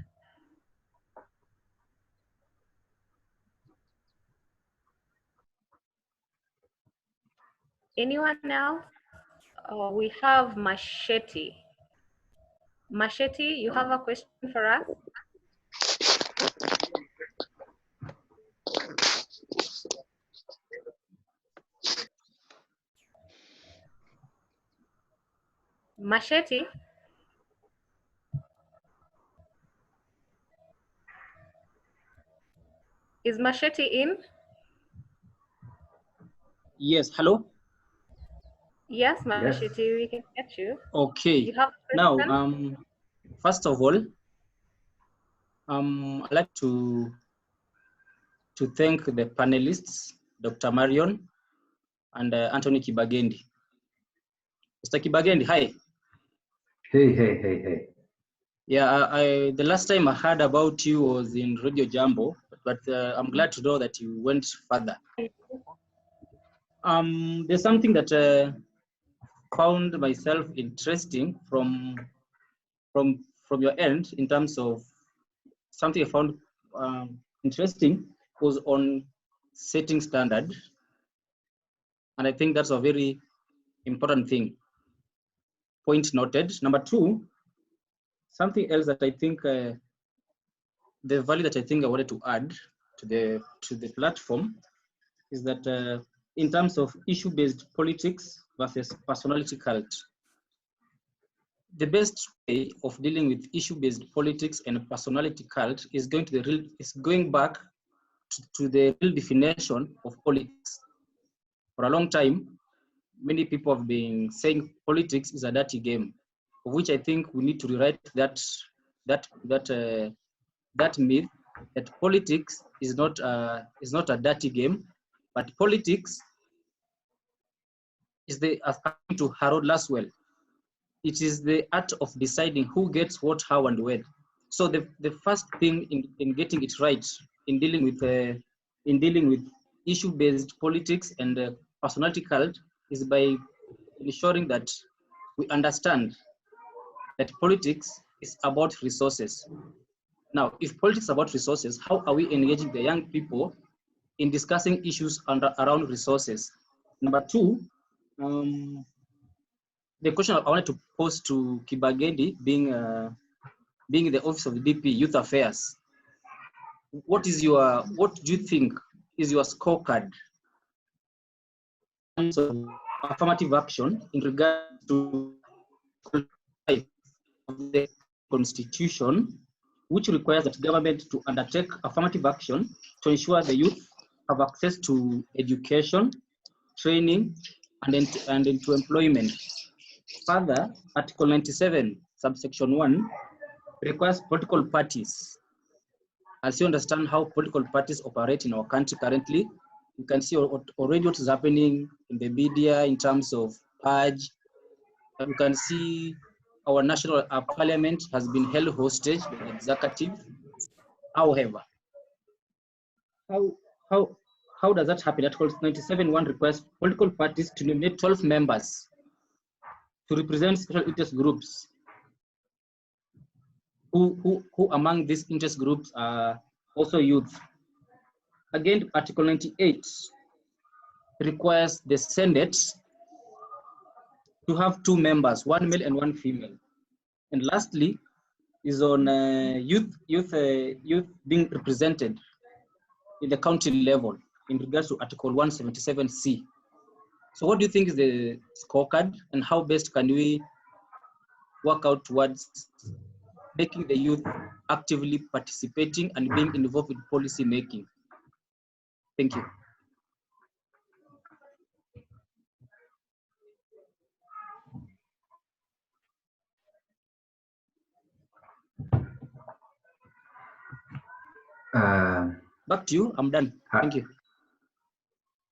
Anyone else? Oh, we have Machete. Machete, you have a question for us? Machete? Is Machete in? Yes, hello? Yes, Machete, we can get you. Okay. You have a Now, question? first of all, I'd like to thank the panelists, Dr. Marion and Anthony Kibagendi. Mr. Kibagendi, hi. Hey. Yeah, the last time I heard about you was in Radio Jambo, but I'm glad to know that you went further. There's something that found myself interesting from your end in terms of something I found interesting was on setting standard, and I think that's a very important thing. Point noted. Number two, something else that I think the value that I think I wanted to add to the platform is that in terms of issue-based politics versus personality cult, the best way of dealing with issue-based politics and personality cult is going back to the real definition of politics. For a long time, many people have been saying politics is a dirty game, of which I think we need to rewrite that myth that politics is not a dirty game, but politics is according to Harold Laswell, it is the art of deciding who gets what, how, and when. So the first thing in getting it right in dealing with issue-based politics and personality cult is by ensuring that we understand that politics is about resources. Now, if politics is about resources, how are we engaging the young people in discussing issues around resources? Number two, the question I wanted to pose to Kibagendi, being in the office of the DP Youth Affairs, what do you think is your scorecard in terms of affirmative action in regard to the Constitution, which requires that government to undertake affirmative action to ensure the youth have access to education, training, and into employment. Further, Article 97, subsection 1, requires political parties. As you understand how political parties operate in our country currently, you can see already what is happening in the media in terms of purge. You can see our national parliament has been held hostage by the executive. However, how does that happen? Article 97.1 requires political parties to nominate 12 members to represent special interest groups. Who among these interest groups are also youth. Again, Article 98 requires the Senate to have 2 members, 1 male and 1 female. And lastly, is on youth being represented in the county level in regards to Article 177C. So what do you think is the scorecard, and how best can we work out towards making the youth actively participating and being involved in policy making? Thank you. Back to you. I'm done. Thank you.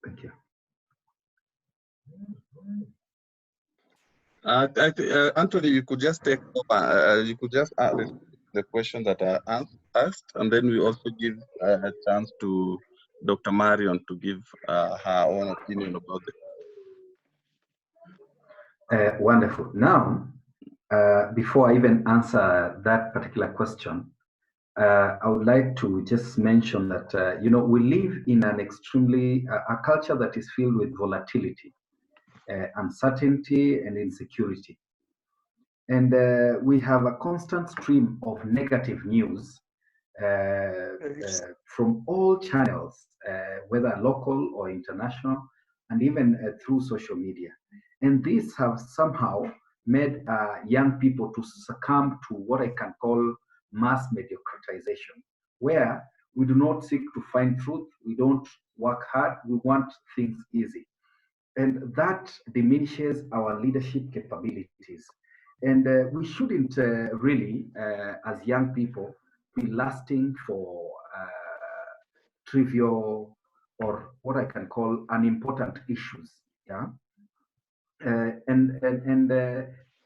Thank you. Anthony, you could just take over. You could just add the question that I asked, and then we also give a chance to Dr. Marion to give her own opinion about it. Wonderful. Now, before I even answer that particular question, I would like to just mention that, you know, we live in an extremely, a culture that is filled with volatility, uncertainty, and insecurity. And we have a constant stream of negative news from all channels, whether local or international, and even through social media. And these have somehow made young people to succumb to what I can call mass mediocritization, where we do not seek to find truth, we don't work hard, we want things easy. And that diminishes our leadership capabilities. And we shouldn't really, as young people, be lasting for trivial or what I can call unimportant issues. Yeah.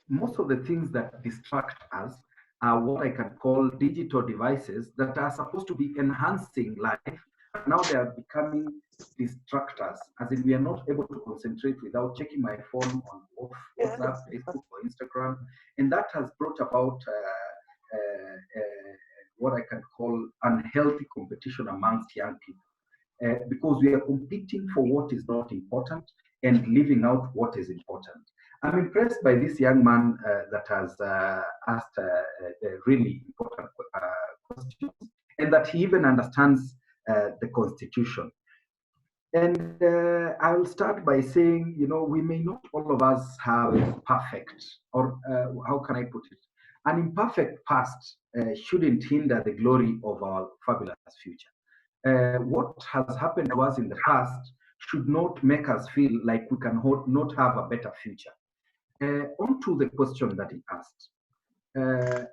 Most of the things that distract us are what I can call digital devices that are supposed to be enhancing life, and now they are becoming distractors, as in we are not able to concentrate without checking my phone on WhatsApp, Facebook, or Instagram, and that has brought about what I can call unhealthy competition amongst young people, because we are competing for what is not important and leaving out what is important. I'm impressed by this young man that has asked really important questions, and that he even understands the Constitution. And I will start by saying, you know, we may not all of us have perfect, or how can I put it? An imperfect past shouldn't hinder the glory of our fabulous future. What has happened to us in the past should not make us feel like we can not have a better future. On to the question that he asked,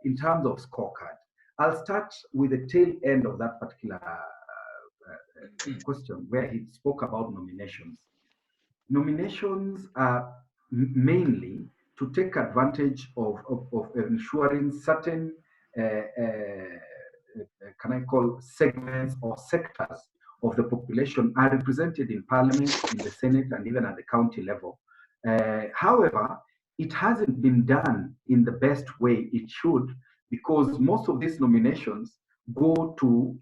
in terms of scorecard, I'll start with the tail end of that particular question, where he spoke about nominations. Nominations are mainly to take advantage of ensuring certain, can I call segments or sectors of the population are represented in Parliament, in the Senate, and even at the county level. However, it hasn't been done in the best way it should, because most of these nominations go to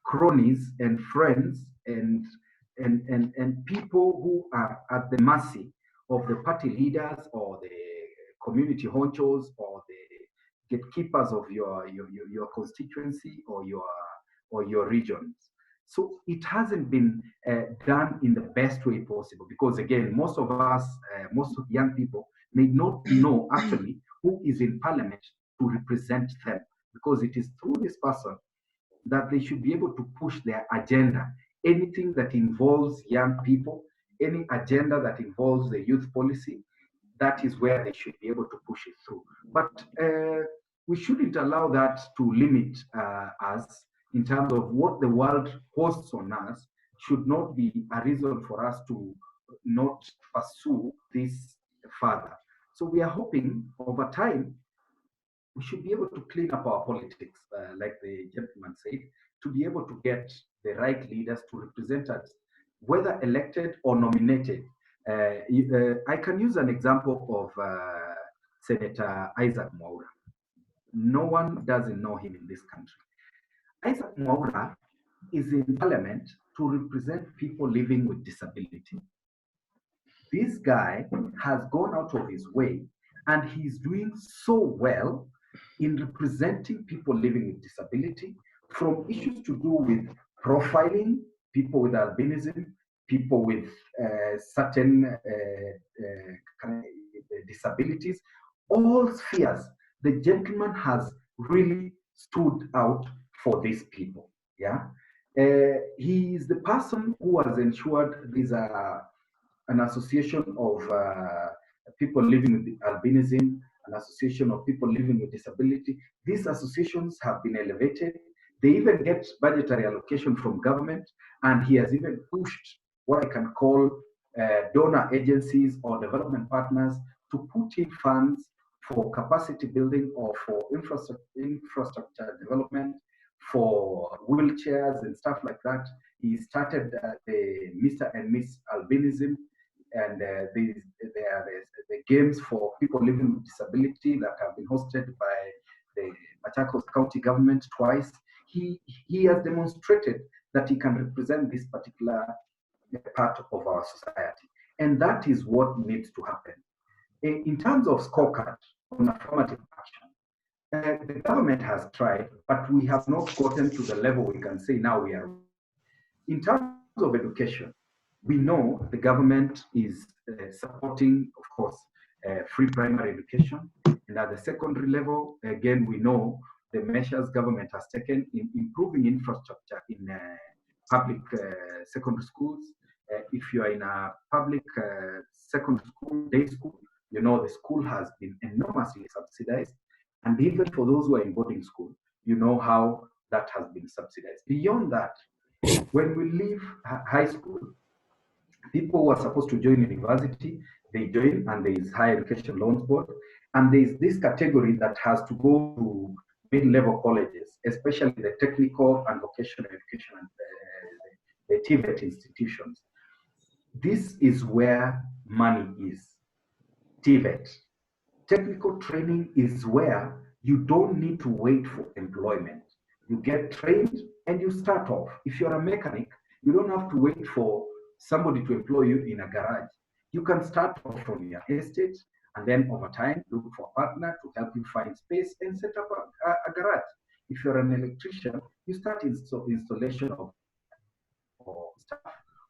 cronies and friends and people who are at the mercy of the party leaders or the community honchos or the gatekeepers of your constituency or your regions. So it hasn't been done in the best way possible, because again, most of us, most of young people may not know actually who is in parliament to represent them, because it is through this person that they should be able to push their agenda. Anything that involves young people, any agenda that involves the youth policy, that is where they should be able to push it through. But we shouldn't allow that to limit us in terms of what the world hosts on us. Should not be a reason for us to not pursue this further. So we are hoping over time we should be able to clean up our politics, like the gentleman said, to be able to get the right leaders to represent us, whether elected or nominated. I can use an example of Senator Isaac Mwaura. No one doesn't know him in this country. Isaac Mwaura is in parliament to represent people living with disability. This guy has gone out of his way, and he's doing so well in representing people living with disability, from issues to do with profiling people with albinism, people with certain disabilities, all spheres. The gentleman has really stood out for these people. Yeah, he is the person who has ensured these are an association of people living with albinism, an association of people living with disability. These associations have been elevated. They even get budgetary allocation from government, and he has even pushed what I can call donor agencies or development partners to put in funds for capacity building or for infrastructure development, for wheelchairs and stuff like that. He started the Mr. and Miss Albinism, and there are the games for people living with disability that have been hosted by the Machakos County government twice. He has demonstrated that he can represent this particular part of our society, and that is what needs to happen. In terms of scorecard on affirmative action, the government has tried, but we have not gotten to the level we can say now we are. In terms of education, we know the government is supporting, of course, free primary education. And at the secondary level, again, we know the measures government has taken in improving infrastructure in public secondary schools. If you are in a public secondary school, day school, you know the school has been enormously subsidized. And even for those who are in boarding school, you know how that has been subsidized. Beyond that, when we leave high school, people who are supposed to join university, they join, and there is higher education loans board, and there is this category that has to go to mid-level colleges, especially the technical and vocational education and the TVET institutions. This is where money is. TVET. Technical training is where you don't need to wait for employment. You get trained and you start off. If you're a mechanic, you don't have to wait for somebody to employ you in a garage. You can start off from your estate, and then over time look for a partner to help you find space and set up a garage. If you're an electrician, you start installation of stuff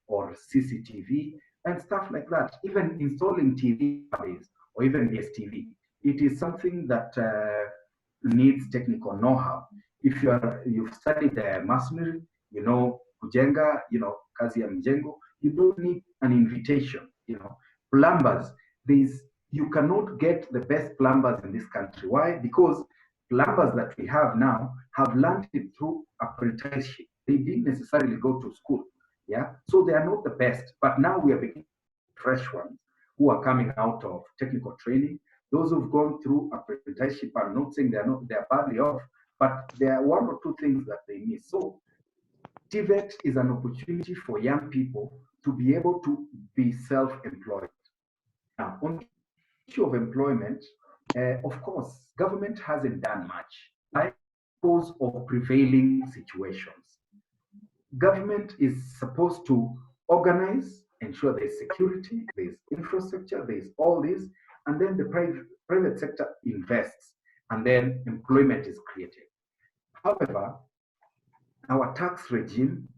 or CCTV and stuff like that. Even installing TV or even DSTV, it is something that needs technical know-how. If you've studied masonry, you know kujenga, you know kazi ya mjengo, you don't need an invitation. You know, plumbers, you cannot get the best plumbers in this country. Why? Because plumbers that we have now have learned it through apprenticeship. They didn't necessarily go to school. Yeah, so they are not the best, but now we are beginning fresh ones who are coming out of technical training. Those who've gone through apprenticeship, I'm not saying they're badly off, but there are one or two things that they miss. So TVET is an opportunity for young people to be able to be self-employed. Now, on the issue of employment, of course, government hasn't done much because of prevailing situations. Government is supposed to organize, ensure there's security, there's infrastructure, there's all this, and then the private sector invests, and then employment is created. However, our tax regime,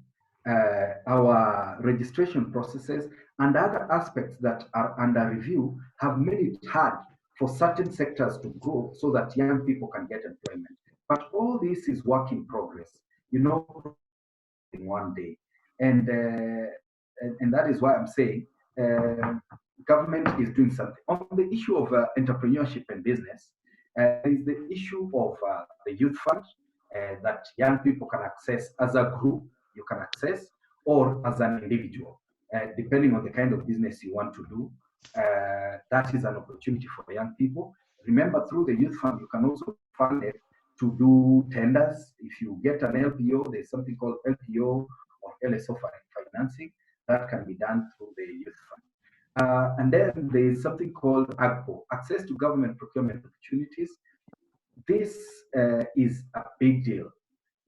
our registration processes, and other aspects that are under review have made it hard for certain sectors to grow so that young people can get employment. But all this is work in progress. You know, in one day, and that is why I'm saying government is doing something. On the issue of entrepreneurship and business, is the issue of the youth fund that young people can access as a group, you can access, or as an individual, depending on the kind of business you want to do. That is an opportunity for young people. Remember, through the youth fund, you can also fund it to do tenders. If you get an LPO, there's something called LPO or LSO financing that can be done through the youth fund. And then there's something called AGPO, access to government procurement opportunities. This is a big deal.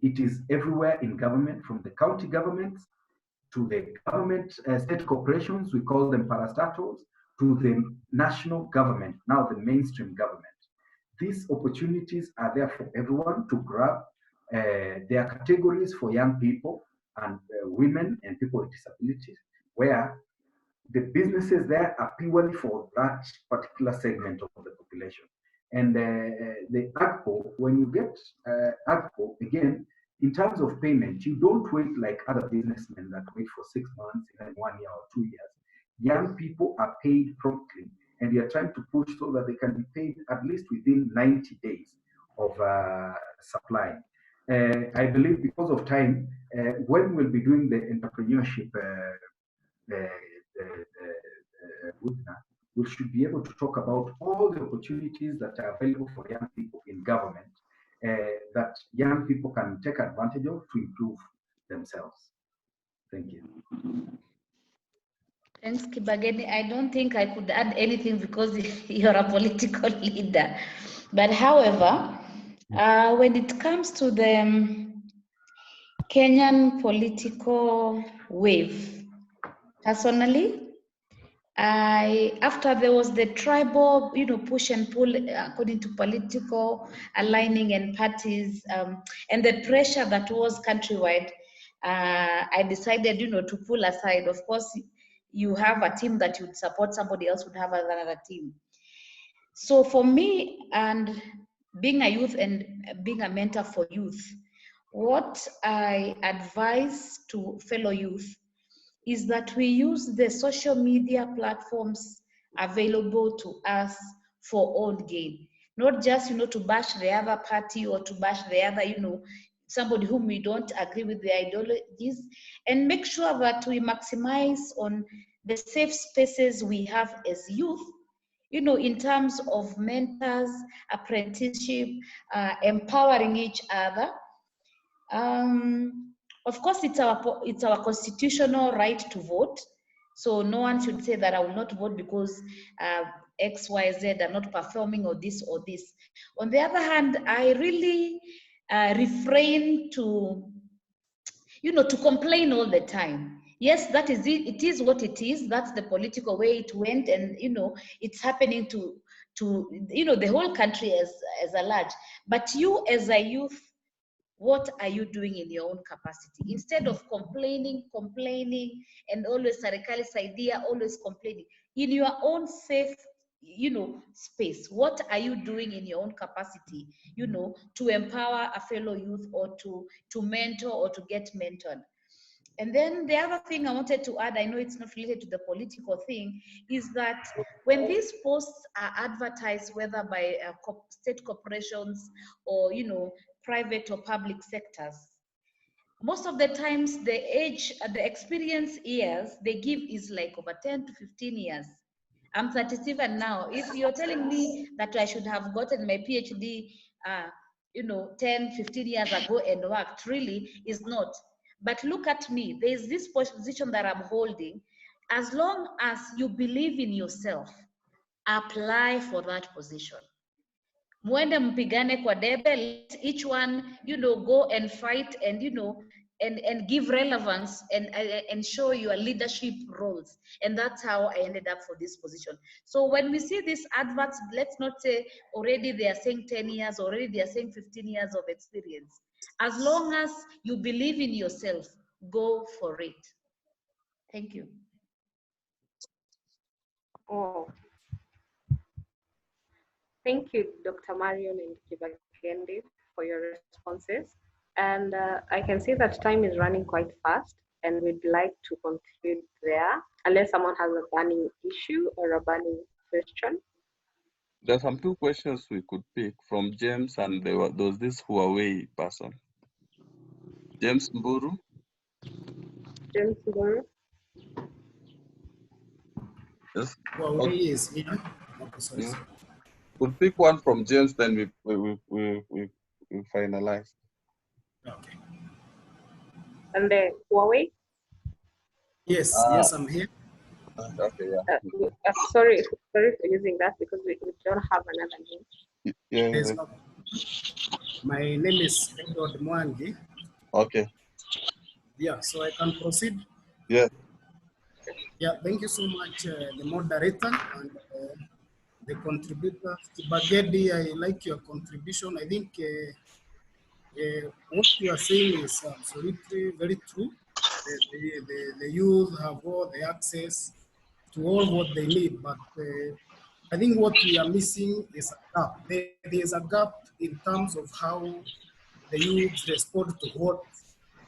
It is everywhere in government, from the county governments to the government state corporations, we call them parastatals, to the national government, now the mainstream government. These opportunities are there for everyone to grab. There are categories for young people and women and people with disabilities. where the businesses there are purely for that particular segment of the population. And the AGPO, when you get AGPO, again, in terms of payment, you don't wait like other businessmen that wait for 6 months, even 1 year or 2 years. Young people are paid promptly, and we are trying to push so that they can be paid at least within 90 days of supply. I believe because of time, when we'll be doing the entrepreneurship webinar, we should be able to talk about all the opportunities that are available for young people in government that young people can take advantage of to improve themselves. Thank you. Thanks, Kibagendi. I don't think I could add anything because you're a political leader. But however, when it comes to the Kenyan political wave, personally, after there was the tribal, push and pull according to political aligning and parties, and the pressure that was countrywide, I decided, to pull aside. Of course, you have a team that you would support, somebody else would have another team. So for me, and being a youth and being a mentor for youth, what I advise to fellow youth is that we use the social media platforms available to us for own gain, not just, to bash the other party or to bash the other, somebody whom we don't agree with their ideologies, and make sure that we maximize on the safe spaces we have as youth, in terms of mentors, apprenticeship, empowering each other. Of course, it's our constitutional right to vote. So no one should say that I will not vote because X, Y, Z are not performing or this or this. On the other hand, I really refrain to, to complain all the time. Yes, that is it. It is what it is. That's the political way it went, and it's happening to the whole country as a large. But you as a youth, what are you doing in your own capacity? Instead of complaining, and always Sarikali's idea, always complaining, in your own safe, space, what are you doing in your own capacity, to empower a fellow youth or to mentor or to get mentored? And then the other thing I wanted to add, I know it's not related to the political thing, is that when these posts are advertised, whether by state corporations or, private or public sectors, most of the times the experience years they give is like over 10 to 15 years. I'm 37 now. If you're telling me that I should have gotten my PhD, 10, 15 years ago and worked, really is not. But look at me, there's this position that I'm holding. As long as you believe in yourself, apply for that position. Mwende mpigane kwa debe, let each one, go and fight and, and give relevance and show your leadership roles. And that's how I ended up for this position. So when we see these adverts, let's not say already they are saying 10 years, already they are saying 15 years of experience. As long as you believe in yourself, go for it. Thank you. Oh. Thank you, Dr. Marion and Kibagendi, for your responses. And I can see that time is running quite fast, and we'd like to conclude there, unless someone has a burning issue or a burning question. There's some two questions we could pick from James, and there was this Huawei person. James Mburu. James Mburu. Yes. Huawei is here. Okay, sorry. Yeah. We'll pick one from James, then we finalize. Okay. And then Huawei? Yes, yes, I'm here. Okay, yeah. Sorry for using that because we don't have another name. Yeah. No. My name is Edward Mwangi. Okay. Yeah, so I can proceed. Yeah. Yeah, thank you so much, the moderator and the contributor. Kibagendi, I like your contribution. I think what you are saying is absolutely very true. the youth have all the access to all what they need, but I think what we are missing is a gap. There is a gap in terms of how the youth respond to what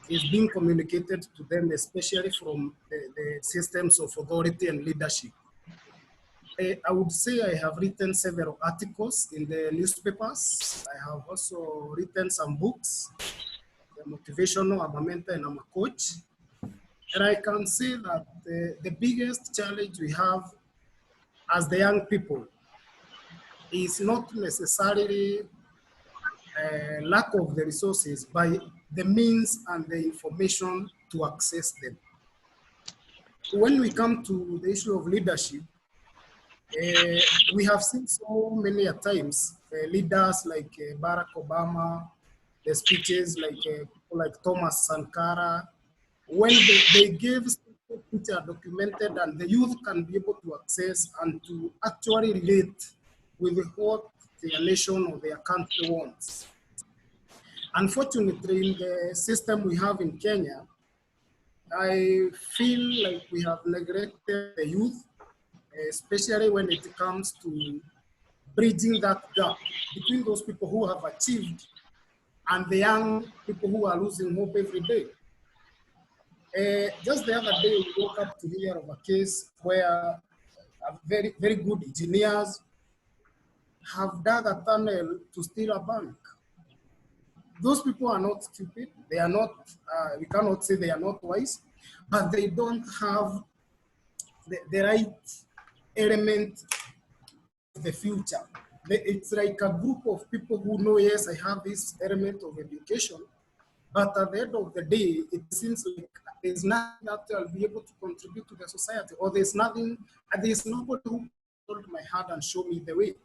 is being communicated to them, especially from the systems of authority and leadership. I would say I have written several articles in the newspapers. I have also written some books, motivational. I'm a mentor and I'm a coach. And I can say that the biggest challenge we have as the young people is not necessarily lack of the resources, but the means and the information to access them. When we come to the issue of leadership, we have seen so many times leaders like Barack Obama, the speeches like people like Thomas Sankara, when they give speeches which are documented and the youth can be able to access and to actually relate with what their nation or their country wants. Unfortunately, in the system we have in Kenya, I feel like we have neglected the youth, especially when it comes to bridging that gap between those people who have achieved and the young people who are losing hope every day. Just the other day, we woke up to hear of a case where very, very good engineers have dug a tunnel to steal a bank. Those people are not stupid. They are not, we cannot say they are not wise, but they don't have the right element of the future. It's like a group of people who know, yes, I have this element of education, but at the end of the day, it seems like there's nothing that I'll be able to contribute to the society, or there's nothing, there's nobody who hold my hand and show me the way.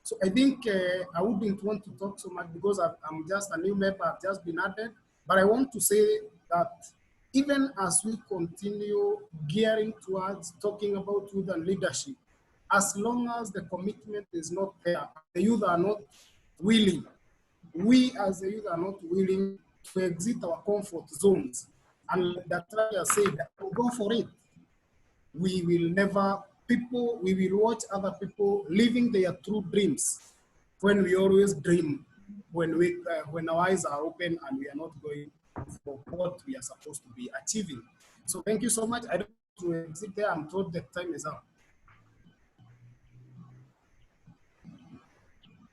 So I think I wouldn't want to talk so much because I'm just a new member, I've just been added, but I want to say that even as we continue gearing towards talking about youth and leadership, as long as the commitment is not there, the youth are not willing, we as the youth are not willing to exit our comfort zones, and that I said, we'll go for it. We will never, we will watch other people living their true dreams when we always dream, when our eyes are open and we are not going for what we are supposed to be achieving. So thank you so much. I don't want to exit there. I'm told that time is up.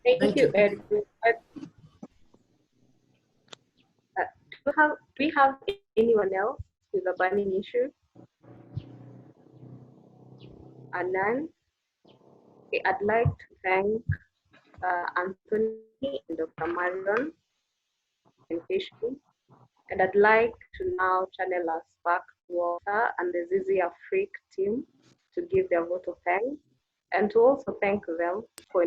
Thank you, Ed. Do we have anyone else with a burning issue? Anan? Okay, I'd like to thank Anthony and Dr. Marion presentation, and I'd like to now channel us back to Walter and the Zizi Afrik team to give their vote of thanks, and to also thank them for